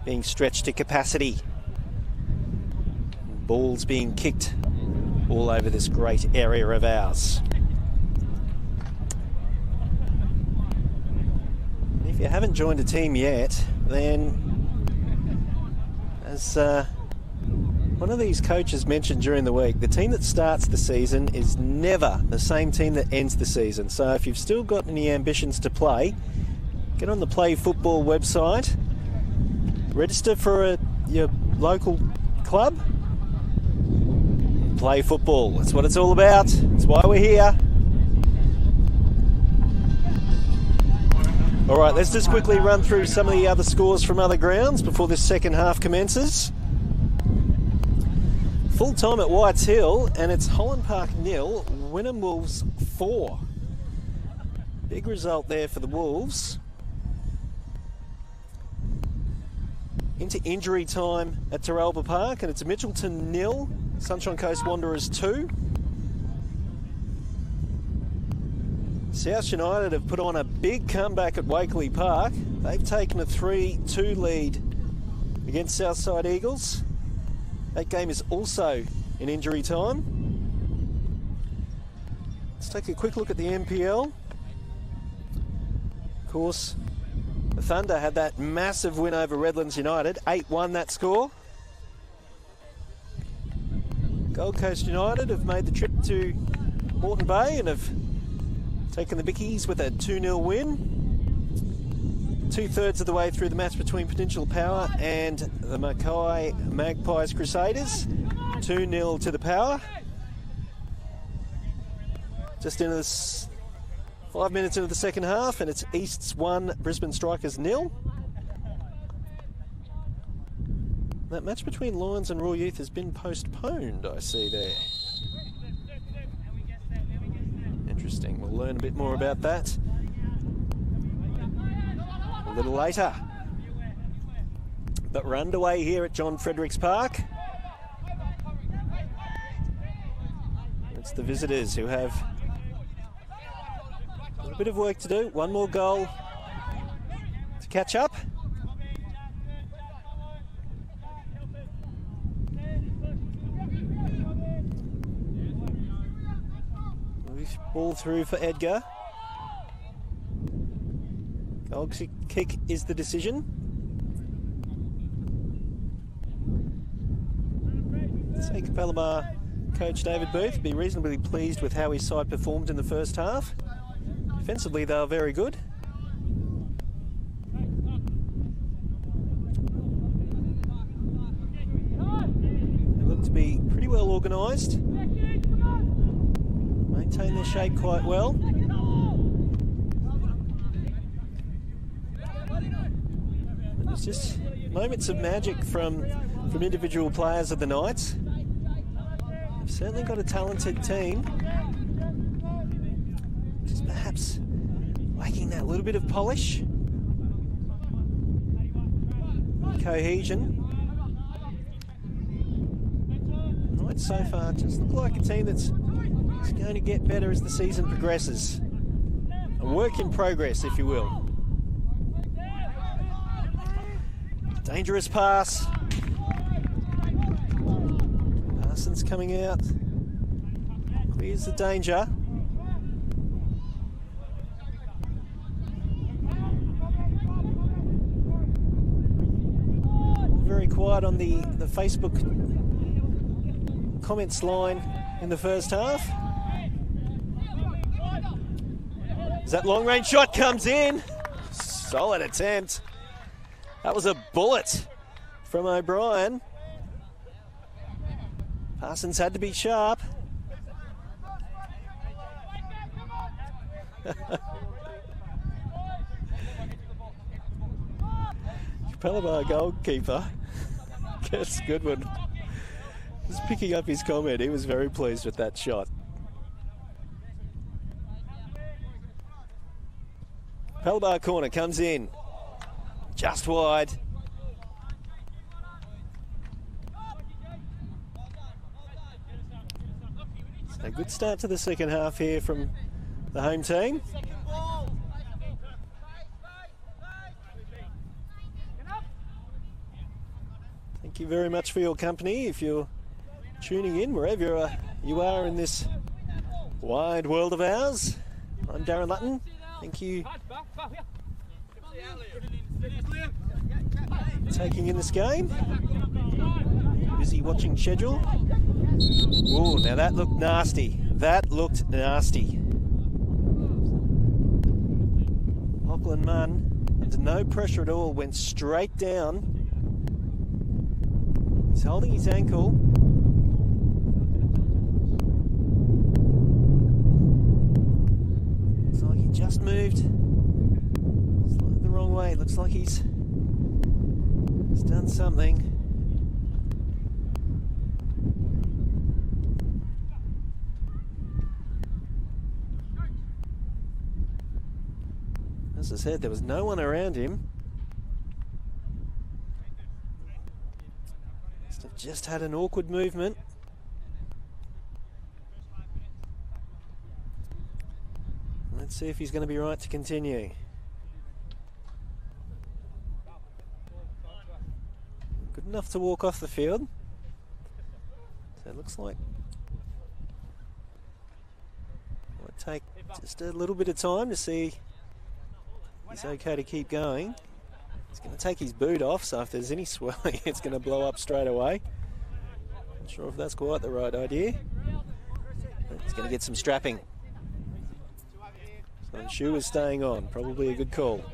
being stretched to capacity. Balls being kicked all over this great area of ours. And if you haven't joined a team yet, then as one of these coaches mentioned during the week, the team that starts the season is never the same team that ends the season. So if you've still got any ambitions to play, get on the Play Football website, register for your local club, play football. That's what it's all about. That's why we're here. All right, let's just quickly run through some of the other scores from other grounds before this second half commences. Full time at Whites Hill, and it's Holland Park 0, Wynnum Wolves 4. Big result there for the Wolves. Into injury time at Terralba Park, and it's Mitchelton 0, Sunshine Coast Wanderers 2. South United have put on a big comeback at Wakeley Park. They've taken a 3-2 lead against Southside Eagles. That game is also in injury time. Let's take a quick look at the NPL. Of course, the Thunder had that massive win over Redlands United, 8-1 that score. Gold Coast United have made the trip to Moreton Bay and have taken the Bickies with a 2-0 win. 2/3 of the way through the match between Peninsula Power and the Mackay Magpies Crusaders. 2-0 to the Power. Just into this 5 minutes into the second half, and it's East's 1, Brisbane Strikers 0. That match between Lions and Royal Youth has been postponed, I see there. Interesting. We'll learn a bit more about that a little later. But we're underway here at John Fredericks Park. It's the visitors who have a bit of work to do. One more goal to catch up. Ball through for Edgar. Goal kick is the decision. Say Capella Bar Coach David Booth be reasonably pleased with how his side performed in the first half. Defensively, they were very good. They look to be pretty well organised. Maintain their shape quite well. It's just moments of magic from individual players of the Knights. They've certainly got a talented team. Just perhaps lacking that little bit of polish. Cohesion. Knights so far just look like a team that's going to get better as the season progresses. A work in progress, if you will. Dangerous pass. Parsons coming out. Clears the danger. Very quiet on the Facebook comments line in the first half. As that long range shot comes in. Solid attempt. That was a bullet from O'Brien. Parsons had to be sharp. Capella Bar goalkeeper, Kes Goodwin, was picking up his comment. He was very pleased with that shot. Capella Bar corner comes in. Just wide. So a good start to the second half here from the home team. Thank you very much for your company. If you're tuning in, wherever you are in this wide world of ours, I'm Darren Lutton. Thank you taking in this game. Busy watching schedule. Ooh, now that looked nasty. That looked nasty. Lachlan Munn, under no pressure at all, went straight down. He's holding his ankle. Looks like he just moved slightly the wrong way. Looks like he's done something. As I said, there was no one around him. Must have just had an awkward movement. Let's see if he's going to be right to continue. Good enough to walk off the field. So it looks like it might take just a little bit of time to see he's okay to keep going. He's going to take his boot off, so if there's any swelling, it's going to blow up straight away. Not sure if that's quite the right idea. But he's going to get some strapping. So the shoe is staying on. Probably a good call.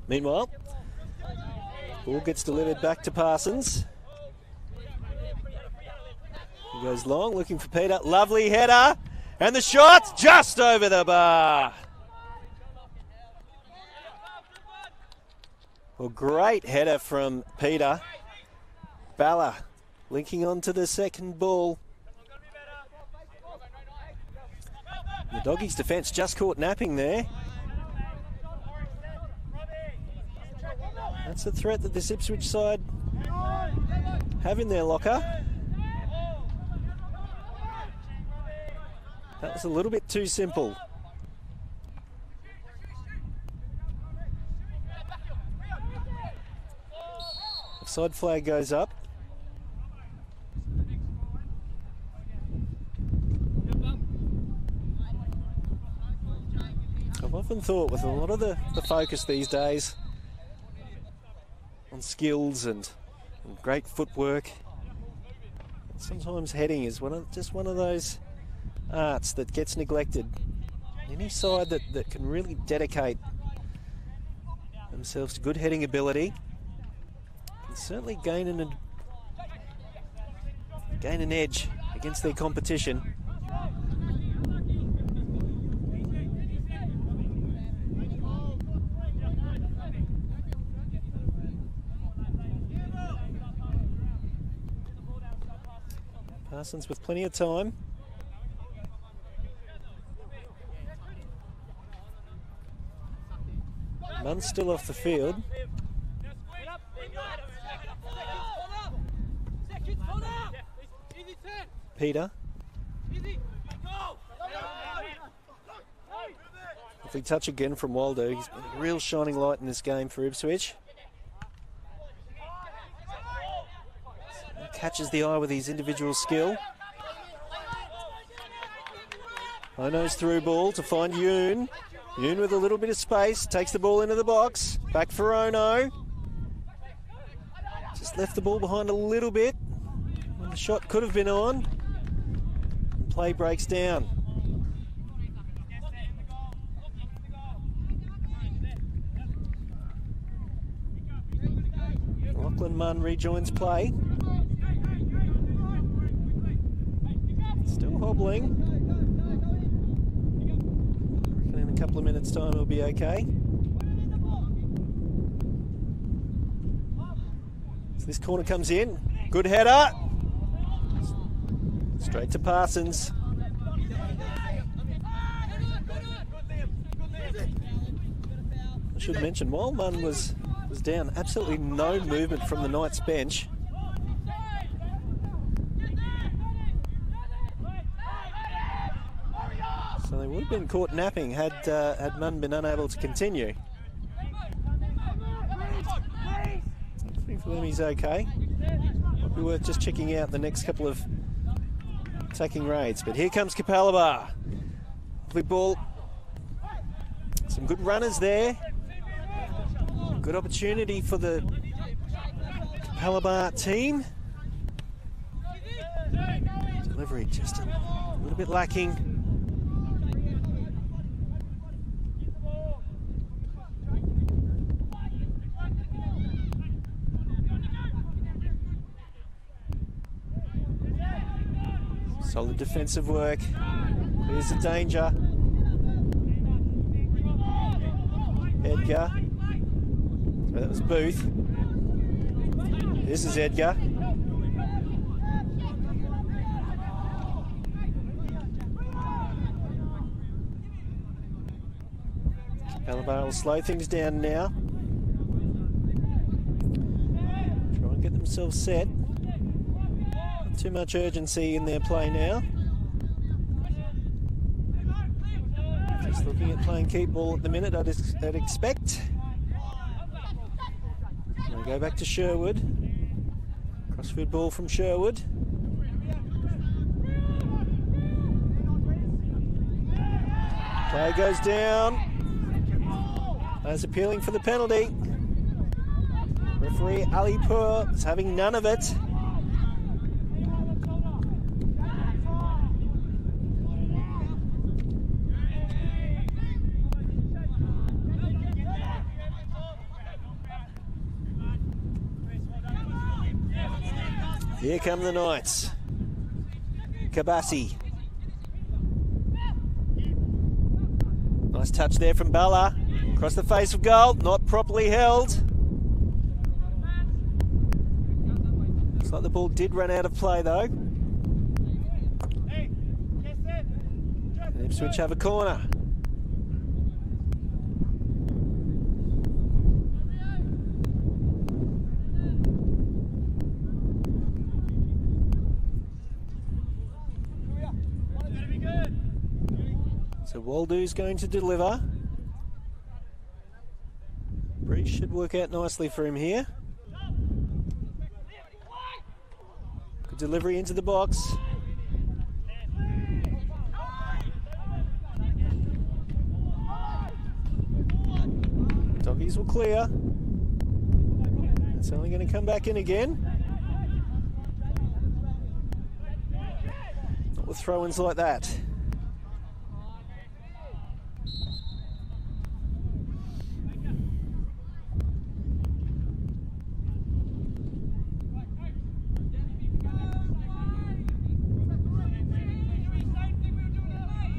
Meanwhile, ball gets delivered back to Parsons. He goes long, looking for Peter. Lovely header. And the shot just over the bar. Well, great header from Peter. Balla linking onto the second ball. The Doggies' defence just caught napping there. That's a threat that this Ipswich side have in their locker. That was a little bit too simple. Offside flag goes up. I've often thought with a lot of the focus these days on skills and great footwork, Sometimes heading is just one of those arts that gets neglected. Any side that can really dedicate themselves to good heading ability can certainly gain an edge against their competition. Parsons with plenty of time. Munn's still off the field. Peter. If we touch again from Waldo, he's been a real shining light in this game for Ipswich. Catches the eye with his individual skill. Ono's through ball to find Yoon. Yoon with a little bit of space, takes the ball into the box. Back for Ono. Just left the ball behind a little bit when the shot could have been on. And play breaks down. Lachlan Munn rejoins play. Still hobbling. I reckon in a couple of minutes' time it'll be okay. So this corner comes in. Good header. Straight to Parsons. I should mention, while Munn was down, absolutely no movement from the Knights bench. So they would have been caught napping had Munn been unable to continue. I think for them he's okay. Might be worth just checking out the next couple of attacking raids. But here comes Capella Bar. Lovely ball. Some good runners there. Good opportunity for the Capella Bar team. Delivery just a little bit lacking. Solid defensive work. Here's the danger. Edgar. That was Booth. This is Edgar. Capella Bar will slow things down now. Try and get themselves set. Not too much urgency in their play now. Just looking at playing keep ball at the minute, I'd expect. We go back to Sherwood. Crossfield ball from Sherwood. Play goes down. Players appealing for the penalty. Referee Alipur is having none of it. Here come the Knights. Kabasi. Nice touch there from Bala. Across the face of goal, not properly held. Looks like the ball did run out of play though. And Ipswich have a corner. So Waldo's going to deliver. Breach should work out nicely for him here. Good delivery into the box. Doggies will clear. It's only going to come back in again. with throw-ins like that.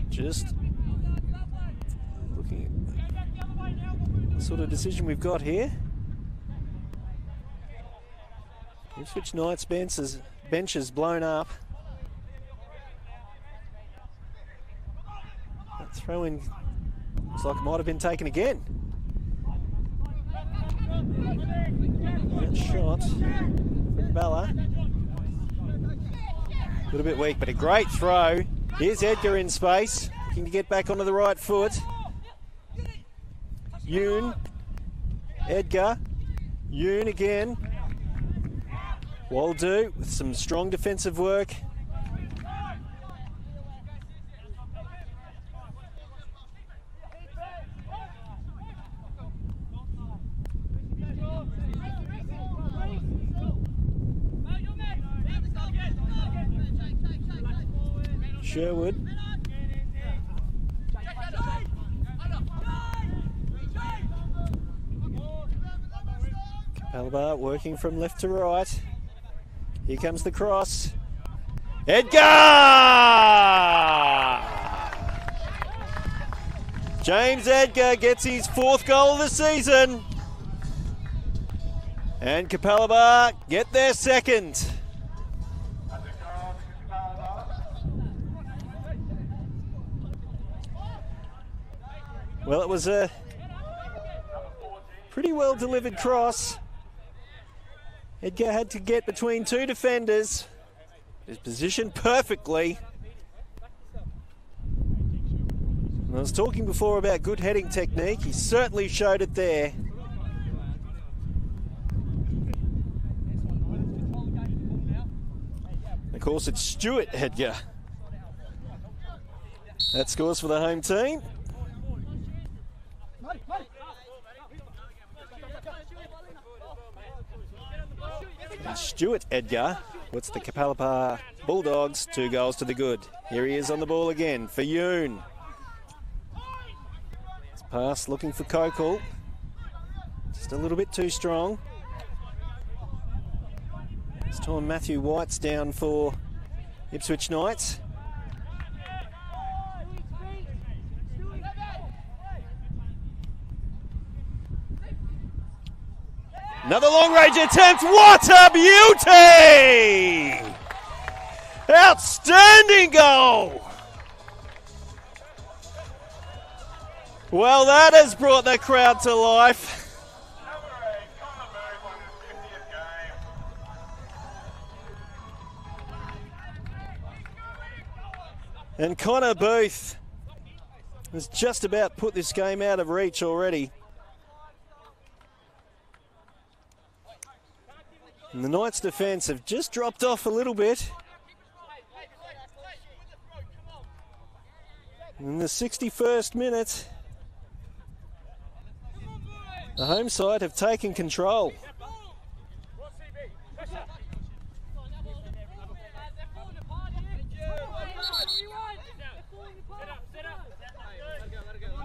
Just looking at the sort of decision we've got here. Ipswich Knights bench is blown up. That throw in looks like it might have been taken again. That shot from Bella. A little bit weak, but a great throw. Here's Edgar in space, looking to get back onto the right foot. Yoon, Edgar, Yoon again. Waldo with some strong defensive work. Sherwood. Capella Bar working from left to right. Here comes the cross. Edgar! James Edgar gets his 4th goal of the season. And Capella Bar get their 2nd. Well, it was a pretty well delivered cross. Edgar had to get between 2 defenders. His positioned perfectly. And I was talking before about good heading technique. He certainly showed it there. Of course, it's Stuart Edgar. That scores for the home team. And Stuart Edgar puts the Capella Bar Bulldogs 2 goals to the good. Here he is on the ball again for Yoon. It's pass looking for Kokul. Just a little bit too strong. This time Matthew White's down for Ipswich Knights. Another long-range attempt. What a beauty! Outstanding goal! Well, that has brought the crowd to life. And Connor Booth has just about put this game out of reach already. And the Knights' defence have just dropped off a little bit. In the 61st minute, the home side have taken control.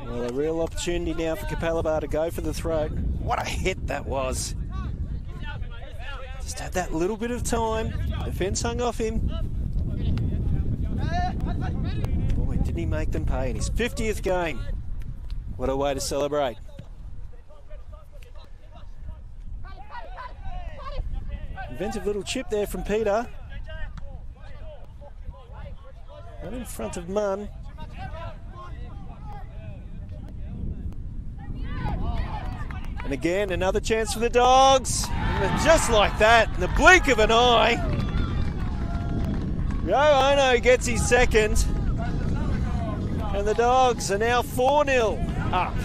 Well, a real opportunity now for Capella Bar to go for the throat. What a hit that was. Just had that little bit of time. Defence hung off him. Boy, didn't he make them pay in his 50th game. What a way to celebrate. Inventive little chip there from Peter. Right in front of Munn. And again, another chance for the Dogs. And just like that, in the blink of an eye, Joe Ono gets his 2nd. And the Dogs are now 4-0 up.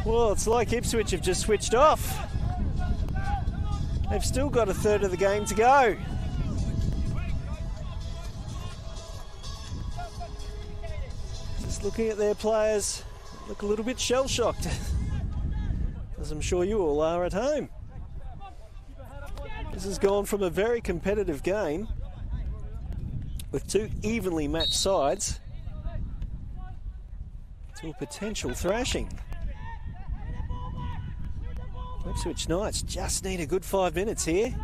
Well, it's like Ipswich have just switched off. They've still got a third of the game to go. Looking at their players, look a little bit shell-shocked, as I'm sure you all are at home. This has gone from a very competitive game with two evenly matched sides to a potential thrashing. Ipswich Knights just need a good 5 minutes here.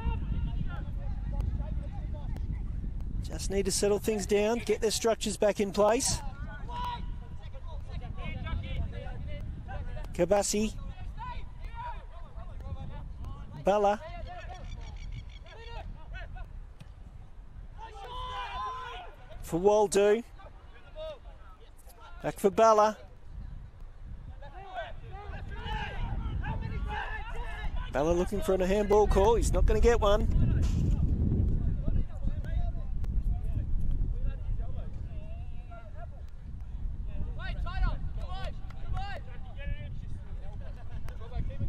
Just need to settle things down, get their structures back in place. Kabasi. Bala. For Waldo. Back for Bala. Bala looking for a handball call. He's not going to get one.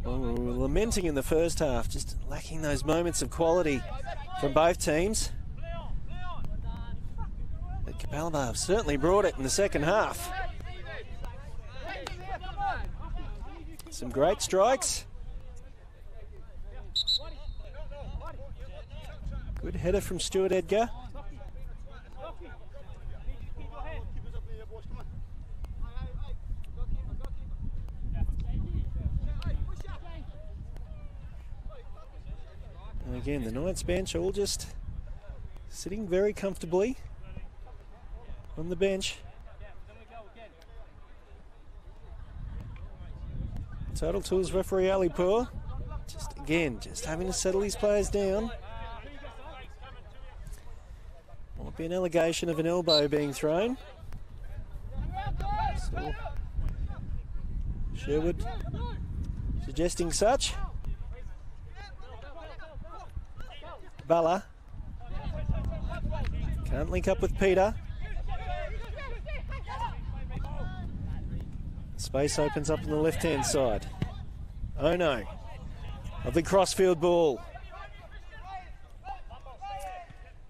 Well, we were lamenting in the first half, just lacking those moments of quality from both teams. But Capella Bar have certainly brought it in the second half. Some great strikes. Good header from Stuart Edgar. And again, the Knights bench all just sitting very comfortably on the bench. Total Tools referee Alipur. Just having to settle these players down. Might be an allegation of an elbow being thrown. So, Sherwood suggesting such. Bala. Can't link up with Peter. Space opens up on the left-hand side. Oh no. Lovely crossfield ball.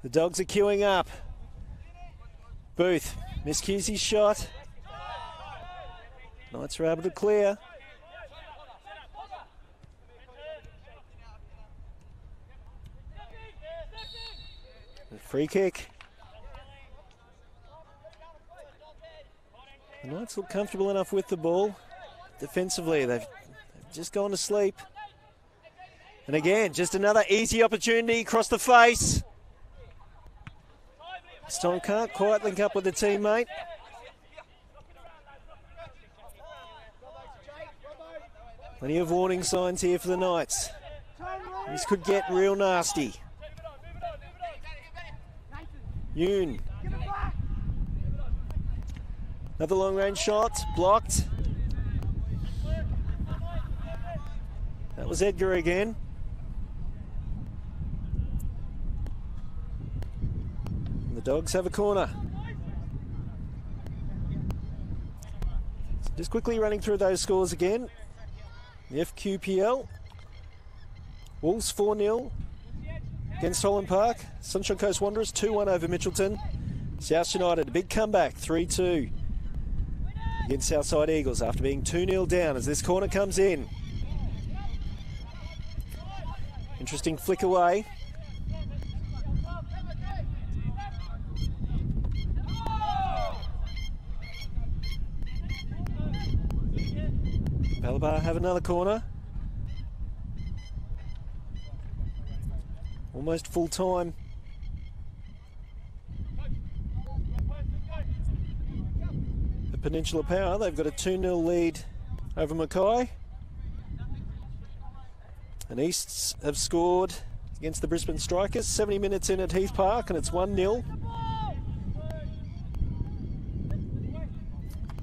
The Dogs are queuing up. Booth miscues his shot. Knights are able to clear. A free kick. The Knights look comfortable enough with the ball. Defensively, they've just gone to sleep. And again, just another easy opportunity across the face. This time can't quite link up with the teammate. Plenty of warning signs here for the Knights. This could get real nasty. Yoon. Another long range shot, blocked. That was Edgar again. And the Dogs have a corner. So just quickly running through those scores again. The FQPL. Wolves 4-0 against Holland Park. Sunshine Coast Wanderers 2-1 over Mitchelton. South United, a big comeback, 3-2 against Southside Eagles after being 2-0 down as this corner comes in. Interesting flick away. Capella Bar have another corner. Almost full time. The Peninsula Power, they've got a 2-0 lead over Mackay. And Easts have scored against the Brisbane Strikers. 70 minutes in at Heath Park and it's 1-0.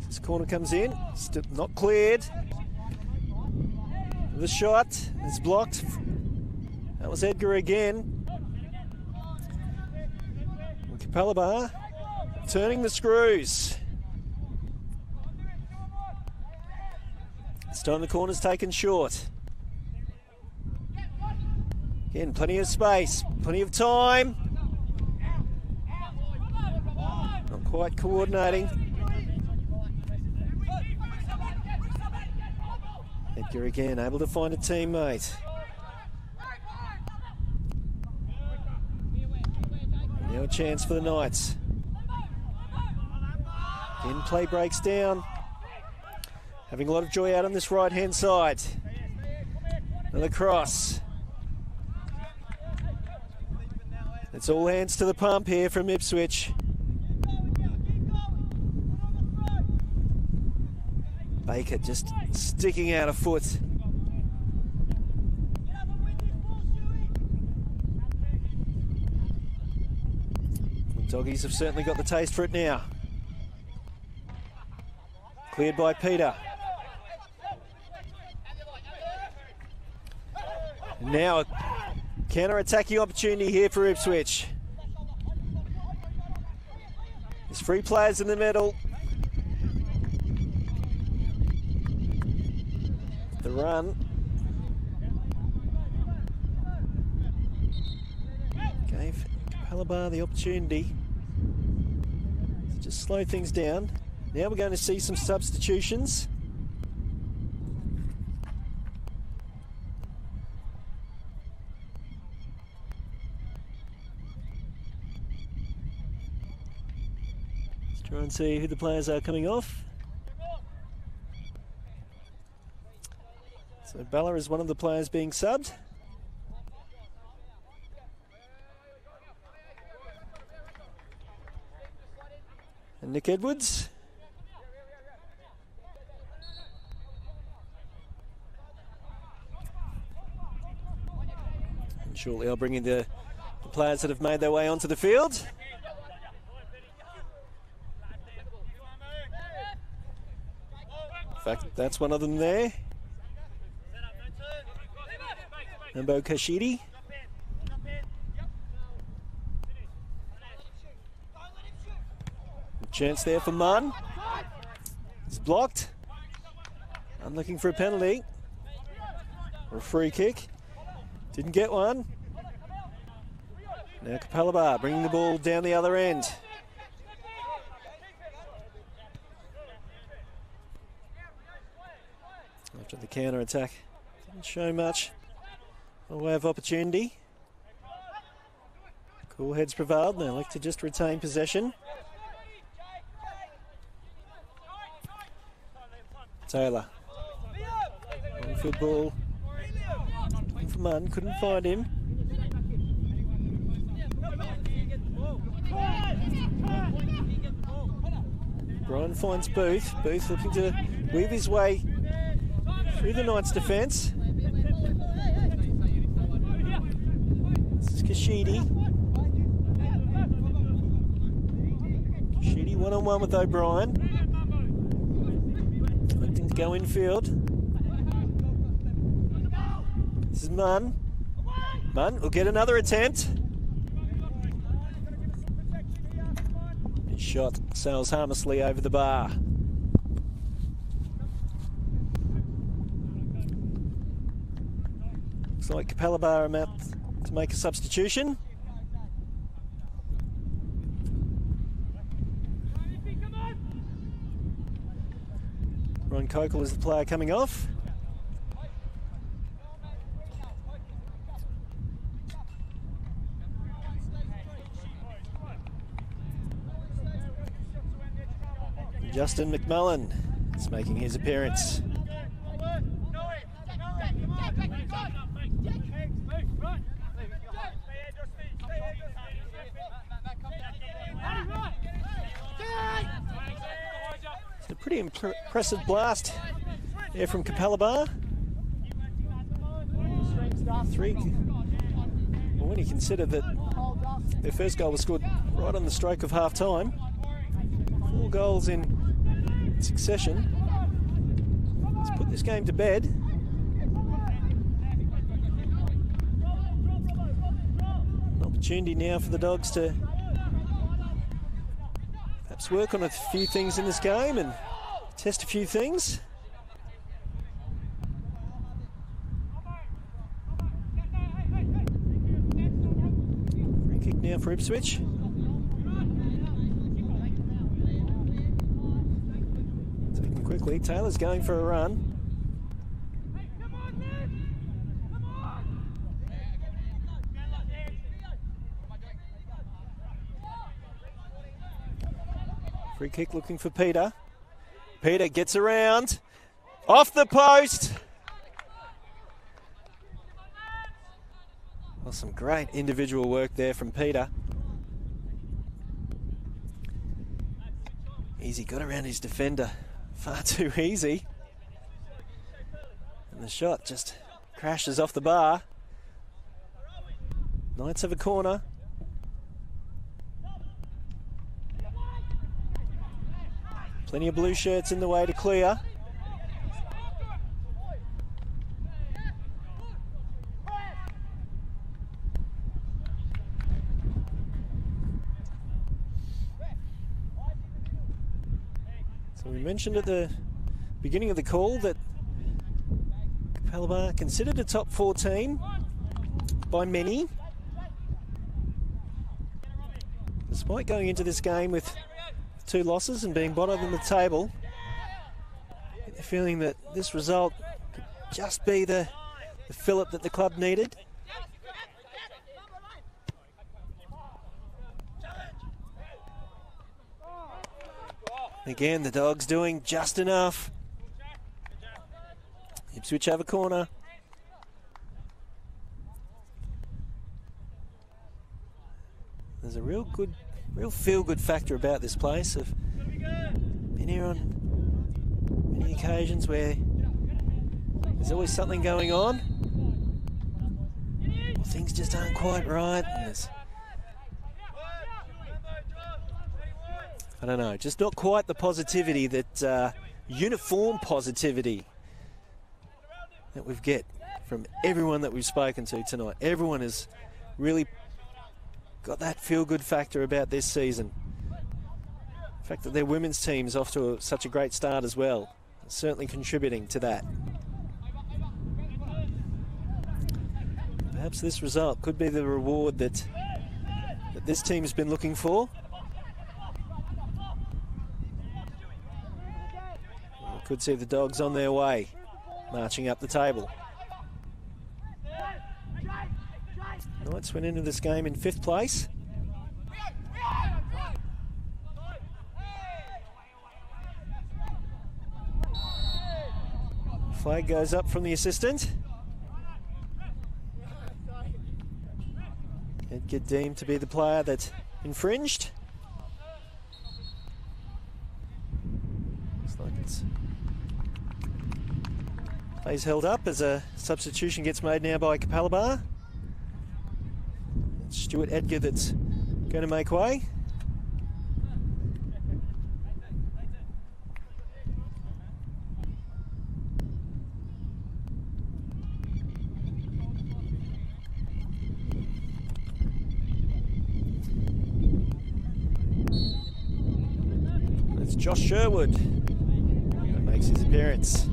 This corner comes in, still not cleared. The shot is blocked. That was Edgar again. And Capella Bar turning the screws. This time the corner's taken short. Again, plenty of space, plenty of time. Not quite coordinating. Edgar again, able to find a teammate. Now a chance for the Knights. Again, play breaks down. Having a lot of joy out on this right-hand side. Another cross. It's all hands to the pump here from Ipswich. Baker just sticking out a foot. The Doggies have certainly got the taste for it now. Cleared by Peter. Now a counter-attacking opportunity here for Ipswich. There's three players in the middle. The run. Gave Capella Bar the opportunity to just slow things down. Now we're going to see some substitutions. Let's try and see who the players are coming off. So Bella is one of the players being subbed. And Nick Edwards. And shortly I'll bring in the players that have made their way onto the field. In fact, that's one of them there. Nambo Kashidi. Chance there for Munn. It's blocked. I'm looking for a penalty. Or a free kick. Didn't get one. Now Capella Bar bringing the ball down the other end. After the counter attack. Didn't show much by way of opportunity. Cool heads prevailed. They like to just retain possession. Taylor. On field ball. Looking for Munn. Couldn't find him. Brian finds Booth. Booth looking to weave his way through the Knights' defence. This is Kashidi. Kashidi one-on-one with O'Brien. Looking to go infield. This is Munn. Munn will get another attempt. His shot sails harmlessly over the bar. Looks like Capella Bar are about to make a substitution. Ron Kokel is the player coming off. Justin McMullen is making his appearance. It's a pretty impressive blast there from Capella Bar. Well, when you consider that their first goal was scored right on the stroke of half time, 4 goals in succession. Let's put this game to bed. An opportunity now for the Dogs to perhaps work on a few things in this game and test a few things. Free kick now for Ipswich. Taken quickly, Taylor's going for a run. Free kick looking for Peter. Peter gets around. Off the post. Well, some great individual work there from Peter. Easy got around his defender. Far too easy. And the shot just crashes off the bar. Knights have a corner. Plenty of blue shirts in the way to clear. So we mentioned at the beginning of the call that Capella Bar considered a top 4 team by many. Despite going into this game with 2 losses and being bottom of the table, I get the feeling that this result could just be the fillip that the club needed. Again, the Dogs doing just enough. Ipswich have a corner. There's a real feel-good factor about this place. I've been here on many occasions where there's always something going on. Well, things just aren't quite right. I don't know, just not quite the positivity that uniform positivity that we get from everyone that we've spoken to tonight. Everyone has really got that feel-good factor about this season. The fact that their women's team's off to such a great start as well, certainly contributing to that. Perhaps this result could be the reward that this team's been looking for. We could see the Dogs on their way, marching up the table. Knights went into this game in 5th place. Flag goes up from the assistant. It get deemed to be the player that infringed. Looks like it's plays held up as a substitution gets made now by Capella Bar. It's Stuart Edgar that's going to make way. It's Josh Sherwood that makes his appearance.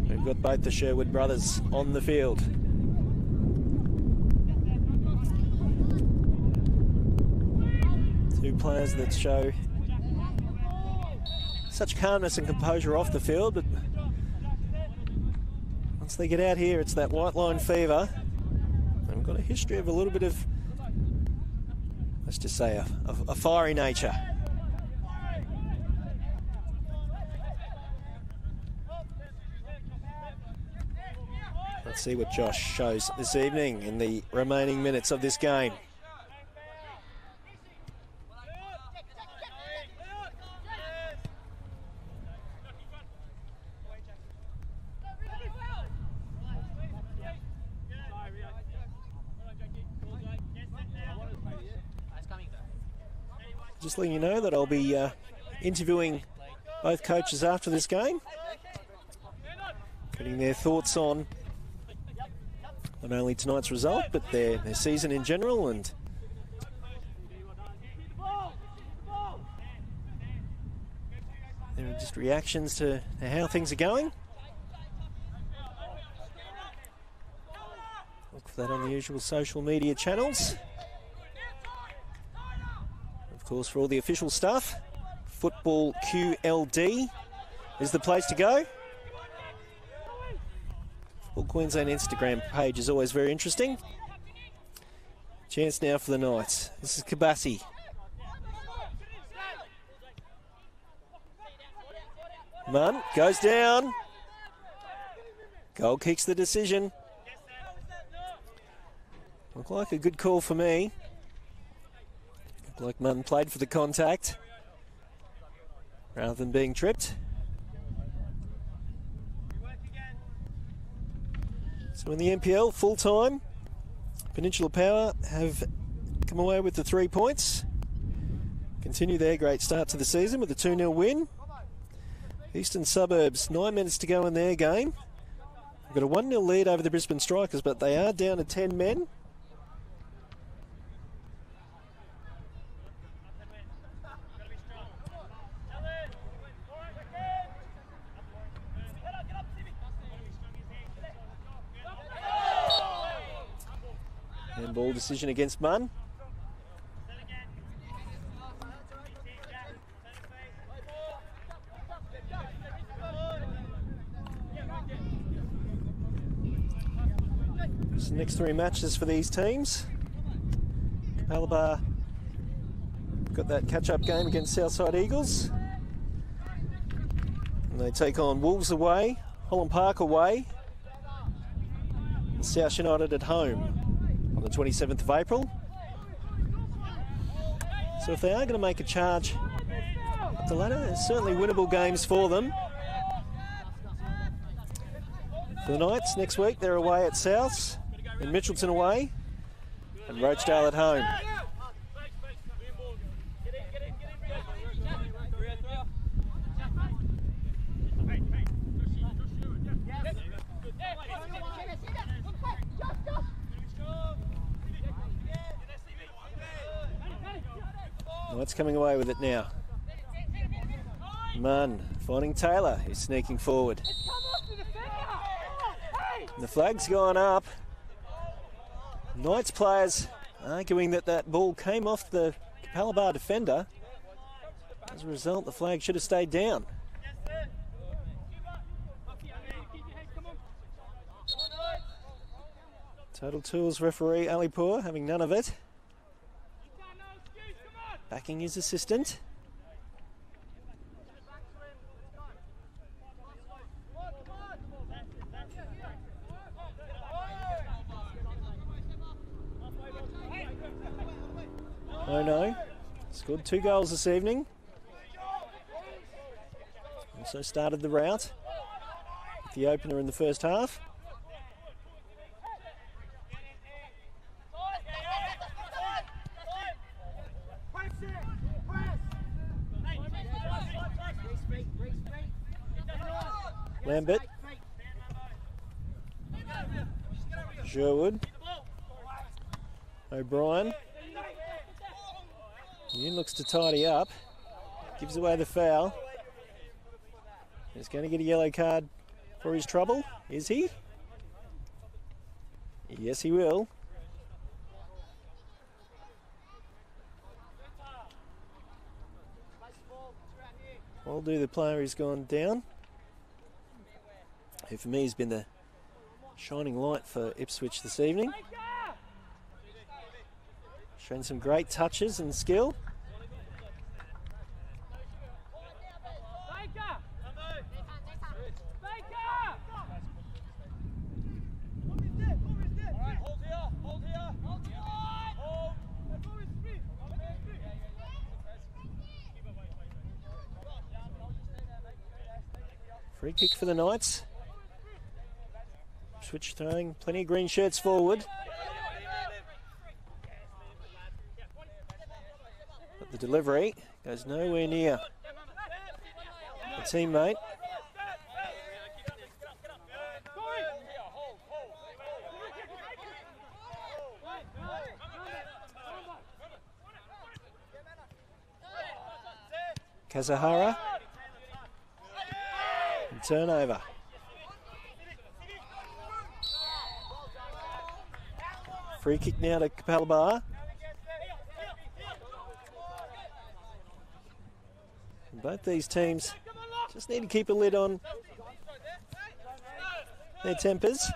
We've got both the Sherwood brothers on the field. Two players that show such calmness and composure off the field, but once they get out here, it's that white line fever. They've got a history of a little bit of, let's just say, a fiery nature. Let's see what Josh shows this evening in the remaining minutes of this game. Just letting you know that I'll be interviewing both coaches after this game, getting their thoughts on not only tonight's result, but their season in general, and their just reactions to how things are going. Look for that on the usual social media channels. Of course, for all the official stuff, Football QLD is the place to go. Football Queensland Instagram page is always very interesting. Chance now for the Knights. This is Kabassi. Munn goes down. Goal kicks the decision. Looked like a good call for me. Looked like Munn played for the contact rather than being tripped. So in the NPL, full time, Peninsula Power have come away with the 3 points. Continue their great start to the season with a 2-0 win. Eastern Suburbs, 9 minutes to go in their game. We've got a 1-0 lead over the Brisbane Strikers, but they are down to 10 men. And ball decision against Munn. So the next 3 matches for these teams. Capella Bar got that catch-up game against Southside Eagles. And they take on Wolves away, Holland Park away, and South United at home on the 27th of April. So if they are going to make a charge up the ladder, there's certainly winnable games for them. For the Knights, next week they're away at Souths, and Mitchelton away, and Rochdale at home. Knights coming away with it now. Munn finding Taylor, who's sneaking forward. And the flag's gone up. Knights players arguing that that ball came off the Capella Bar defender. As a result, the flag should have stayed down. Total Tools referee Alipur having none of it. Backing his assistant. Oh no, scored 2 goals this evening. Also started the rout with the opener in the first half. Lambert, Sherwood, O'Brien. Yoon looks to tidy up, gives away the foul. He's going to get a yellow card for his trouble, is he? Yes, he will. I'll do the player who's gone down, who for me has been the shining light for Ipswich this evening. Shown some great touches and skill. Free kick for the Knights. Switch throwing plenty of green shirts forward. But the delivery goes nowhere near a teammate. Kazahara. And turnover. Free kick now to Capella Bar. And both these teams just need to keep a lid on their tempers.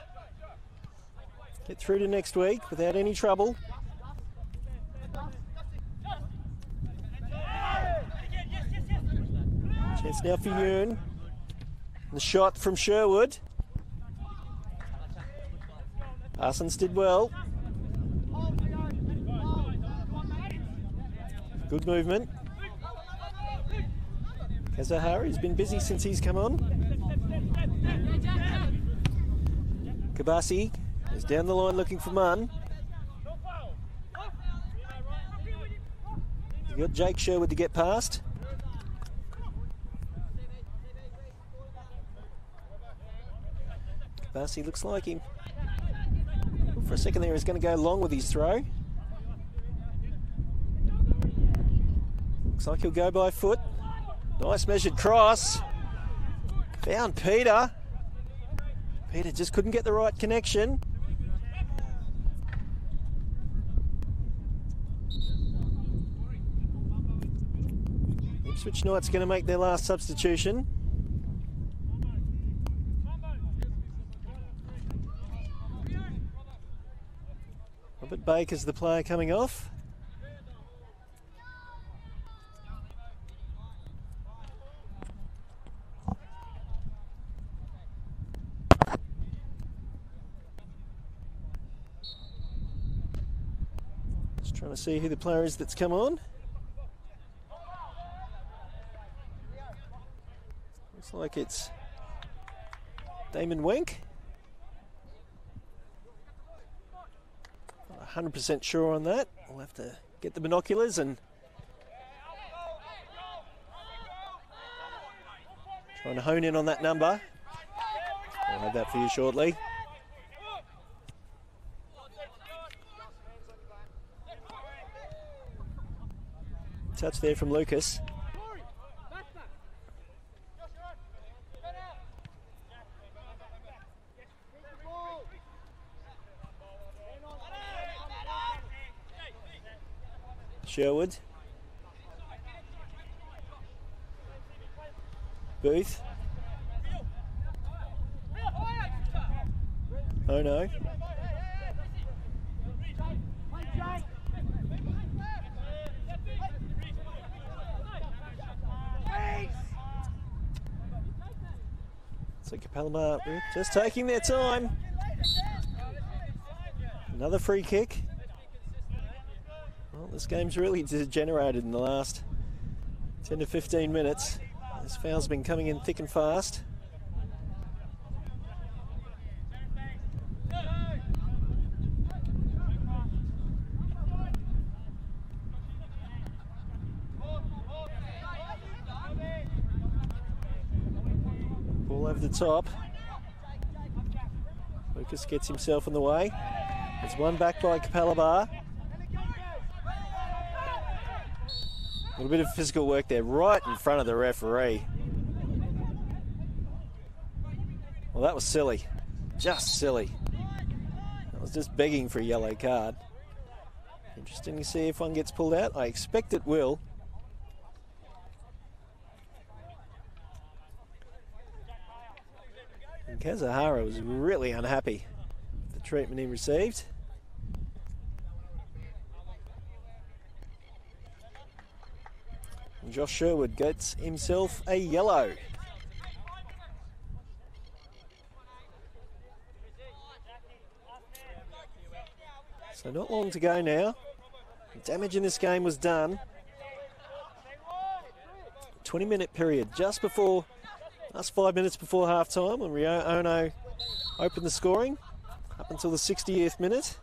Get through to next week without any trouble. Chance now for Yoon. The shot from Sherwood. Parsons did well. Good movement. Kazahari's been busy since he's come on. Kabasi is down the line looking for Munn. You've got Jake Sherwood to get past. Kabasi looks like him. For a second there, he's going to go long with his throw. Looks like he'll go by foot. Nice measured cross. Found Peter. Peter just couldn't get the right connection. Ipswich Knights going to make their last substitution. Robert Baker's the player coming off. Just trying to see who the player is that's come on. Looks like it's Damon Wenk. 100% sure on that. We'll have to get the binoculars and trying to hone in on that number. I'll have that for you shortly. Touch there from Lucas. Sherwood. Booth. Oh no. So Capella Bar just taking their time. Another free kick. Well, this game's really degenerated in the last 10 to 15 minutes. This foul's been coming in thick and fast. Ball over the top. Lucas gets himself in the way. It's one back by Capella Bar. A little bit of physical work there, right in front of the referee. Well, that was silly. Just silly. I was just begging for a yellow card. Interesting to see if one gets pulled out. I expect it will. And Kazahara was really unhappy with the treatment he received. And Josh Sherwood gets himself a yellow. So not long to go now. The damage in this game was done. 20-minute period, just 5 minutes before half-time when Rio Ono opened the scoring, up until the 60th minute.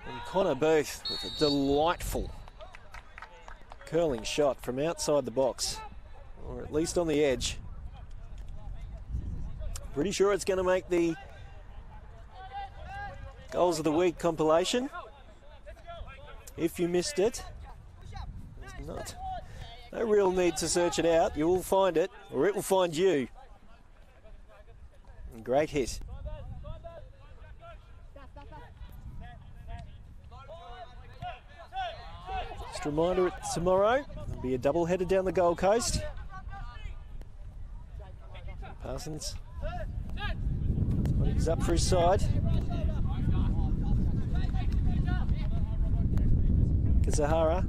And Connor Booth with a delightful curling shot from outside the box, or at least on the edge. Pretty sure it's going to make the Goals of the Week compilation. If you missed it, there's not. No real need to search it out. You will find it, or it will find you. And great hit. Just a reminder, tomorrow there'll be a double-header down the Gold Coast. Parsons. He's up for his side. Kazahara.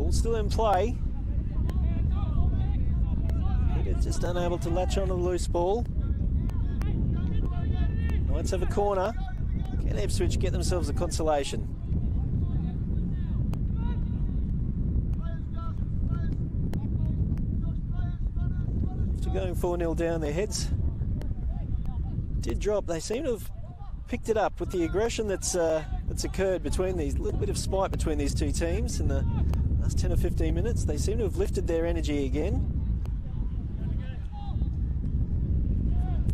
Ball still in play. Peter just unable to latch on to the loose ball. Knights have a corner. Can Ipswich get themselves a consolation? After going 4-0 down, their heads did drop. They seem to have picked it up with the aggression that's occurred between these, little bit of spite between these two teams in the last 10 or 15 minutes. They seem to have lifted their energy again.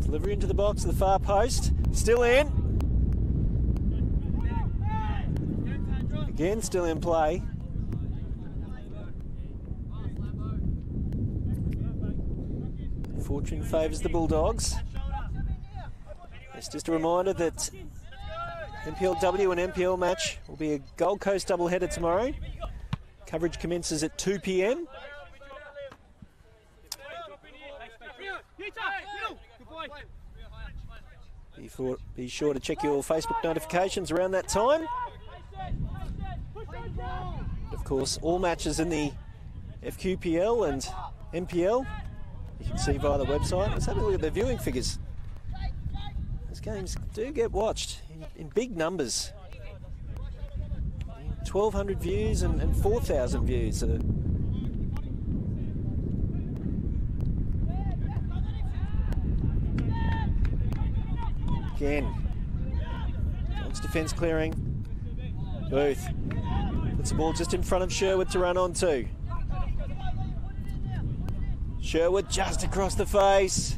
Delivery into the box of the far post. Still in. Again, still in play. Fortune favours the Bulldogs. It's just a reminder that NPLW and NPL match will be a Gold Coast doubleheader tomorrow. Coverage commences at 2 p.m. Be sure to check your Facebook notifications around that time. Of course, all matches in the FQPL and NPL you can see via the website. Let's have a look at the viewing figures. These games do get watched in big numbers. 1,200 views and 4,000 views. Again, Dogs defence clearing. Booth puts the ball just in front of Sherwood to run onto. Sherwood just across the face.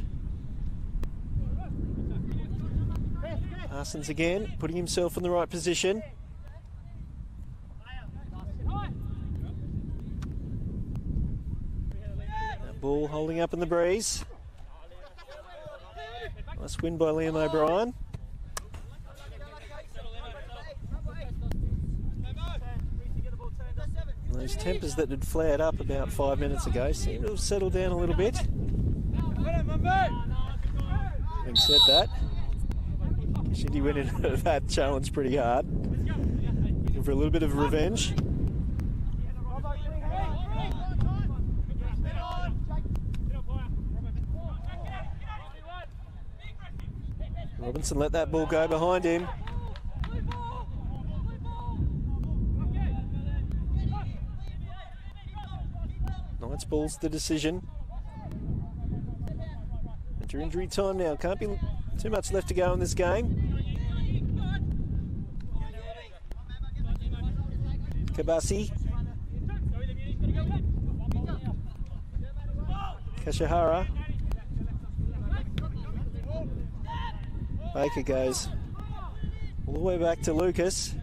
Parsons again, putting himself in the right position. That ball holding up in the breeze. Nice win by Liam O'Brien. Those tempers that had flared up about 5 minutes ago seem to have settled down a little bit. Having said that, Shindy went into that challenge pretty hard. Looking for a little bit of revenge. Robinson let that ball go behind him. Knights ball's the decision. Enter injury time now. Can't be too much left to go in this game. Kabasi. Kashihara. Baker goes all the way back to Lucas.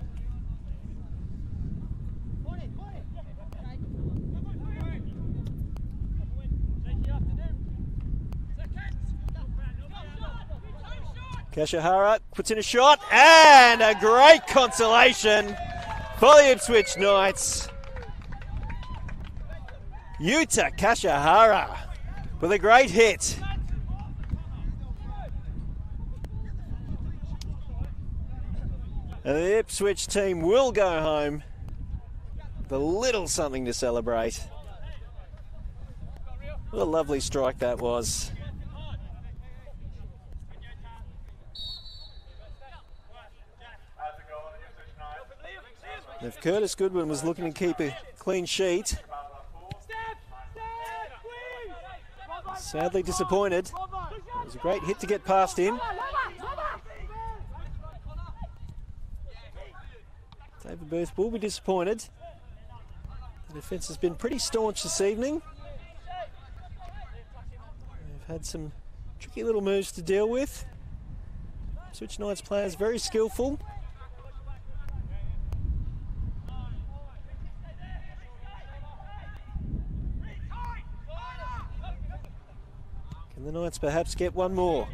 Kashihara puts in a shot and a great consolation for the Ipswich Knights. Yuta Kashihara with a great hit. And the Ipswich team will go home with a little something to celebrate. What a lovely strike that was. If Curtis Goodwin was looking to keep a clean sheet, sadly disappointed. It was a great hit to get past him. David Booth will be disappointed. The defence has been pretty staunch this evening. They've had some tricky little moves to deal with. Ipswich Knights players very skillful. Can the Knights perhaps get one more?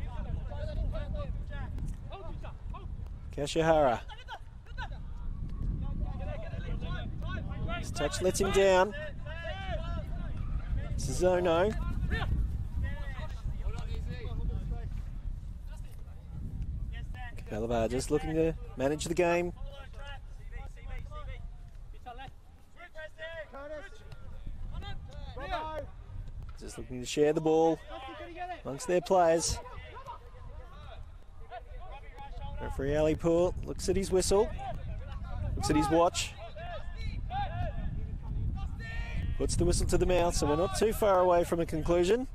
Kashihara. His touch lets him down. Suzono. Capella Bar just looking to manage the game. Just looking to share the ball amongst their players. Referee Ali Poole looks at his whistle, looks at his watch, puts the whistle to the mouth, so we're not too far away from a conclusion.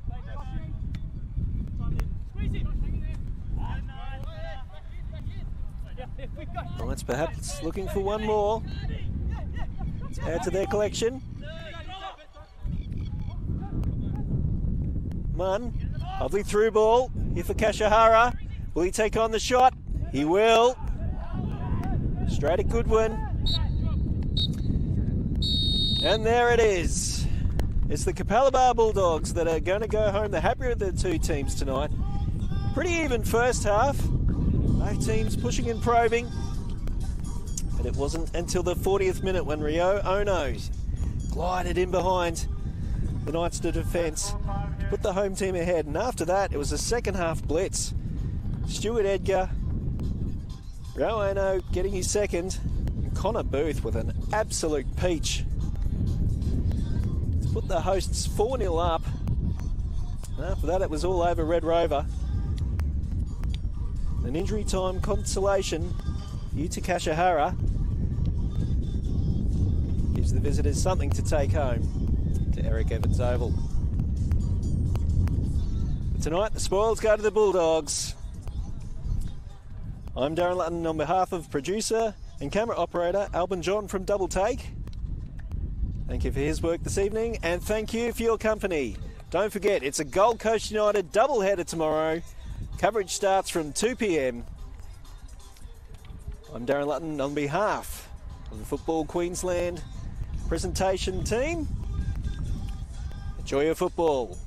Knights perhaps looking for one more to add to their collection. Munn, lovely through ball here for Kashihara. Will he take on the shot? He will. Straight at Goodwin. And there it is. It's the Capella Bar Bulldogs that are going to go home the happier of the two teams tonight. Pretty even first half. Both teams pushing and probing. But it wasn't until the 40th minute when Rio Ono glided in behind the Knights to defence to put the home team ahead. And after that, it was a second half blitz. Stuart Edgar, Rio Ono getting his second, and Connor Booth with an absolute peach to put the hosts 4-0 up. And after that, it was all over Red Rover. An injury time consolation for Yuta Kashihara gives the visitors something to take home to Eric Evans Oval. But tonight, the spoils go to the Bulldogs. I'm Darren Lutton on behalf of producer and camera operator Alban John from Double Take. Thank you for his work this evening, and thank you for your company. Don't forget, it's a Gold Coast United doubleheader tomorrow. Coverage starts from 2 p.m. I'm Darren Lutton on behalf of the Football Queensland presentation team. Enjoy your football.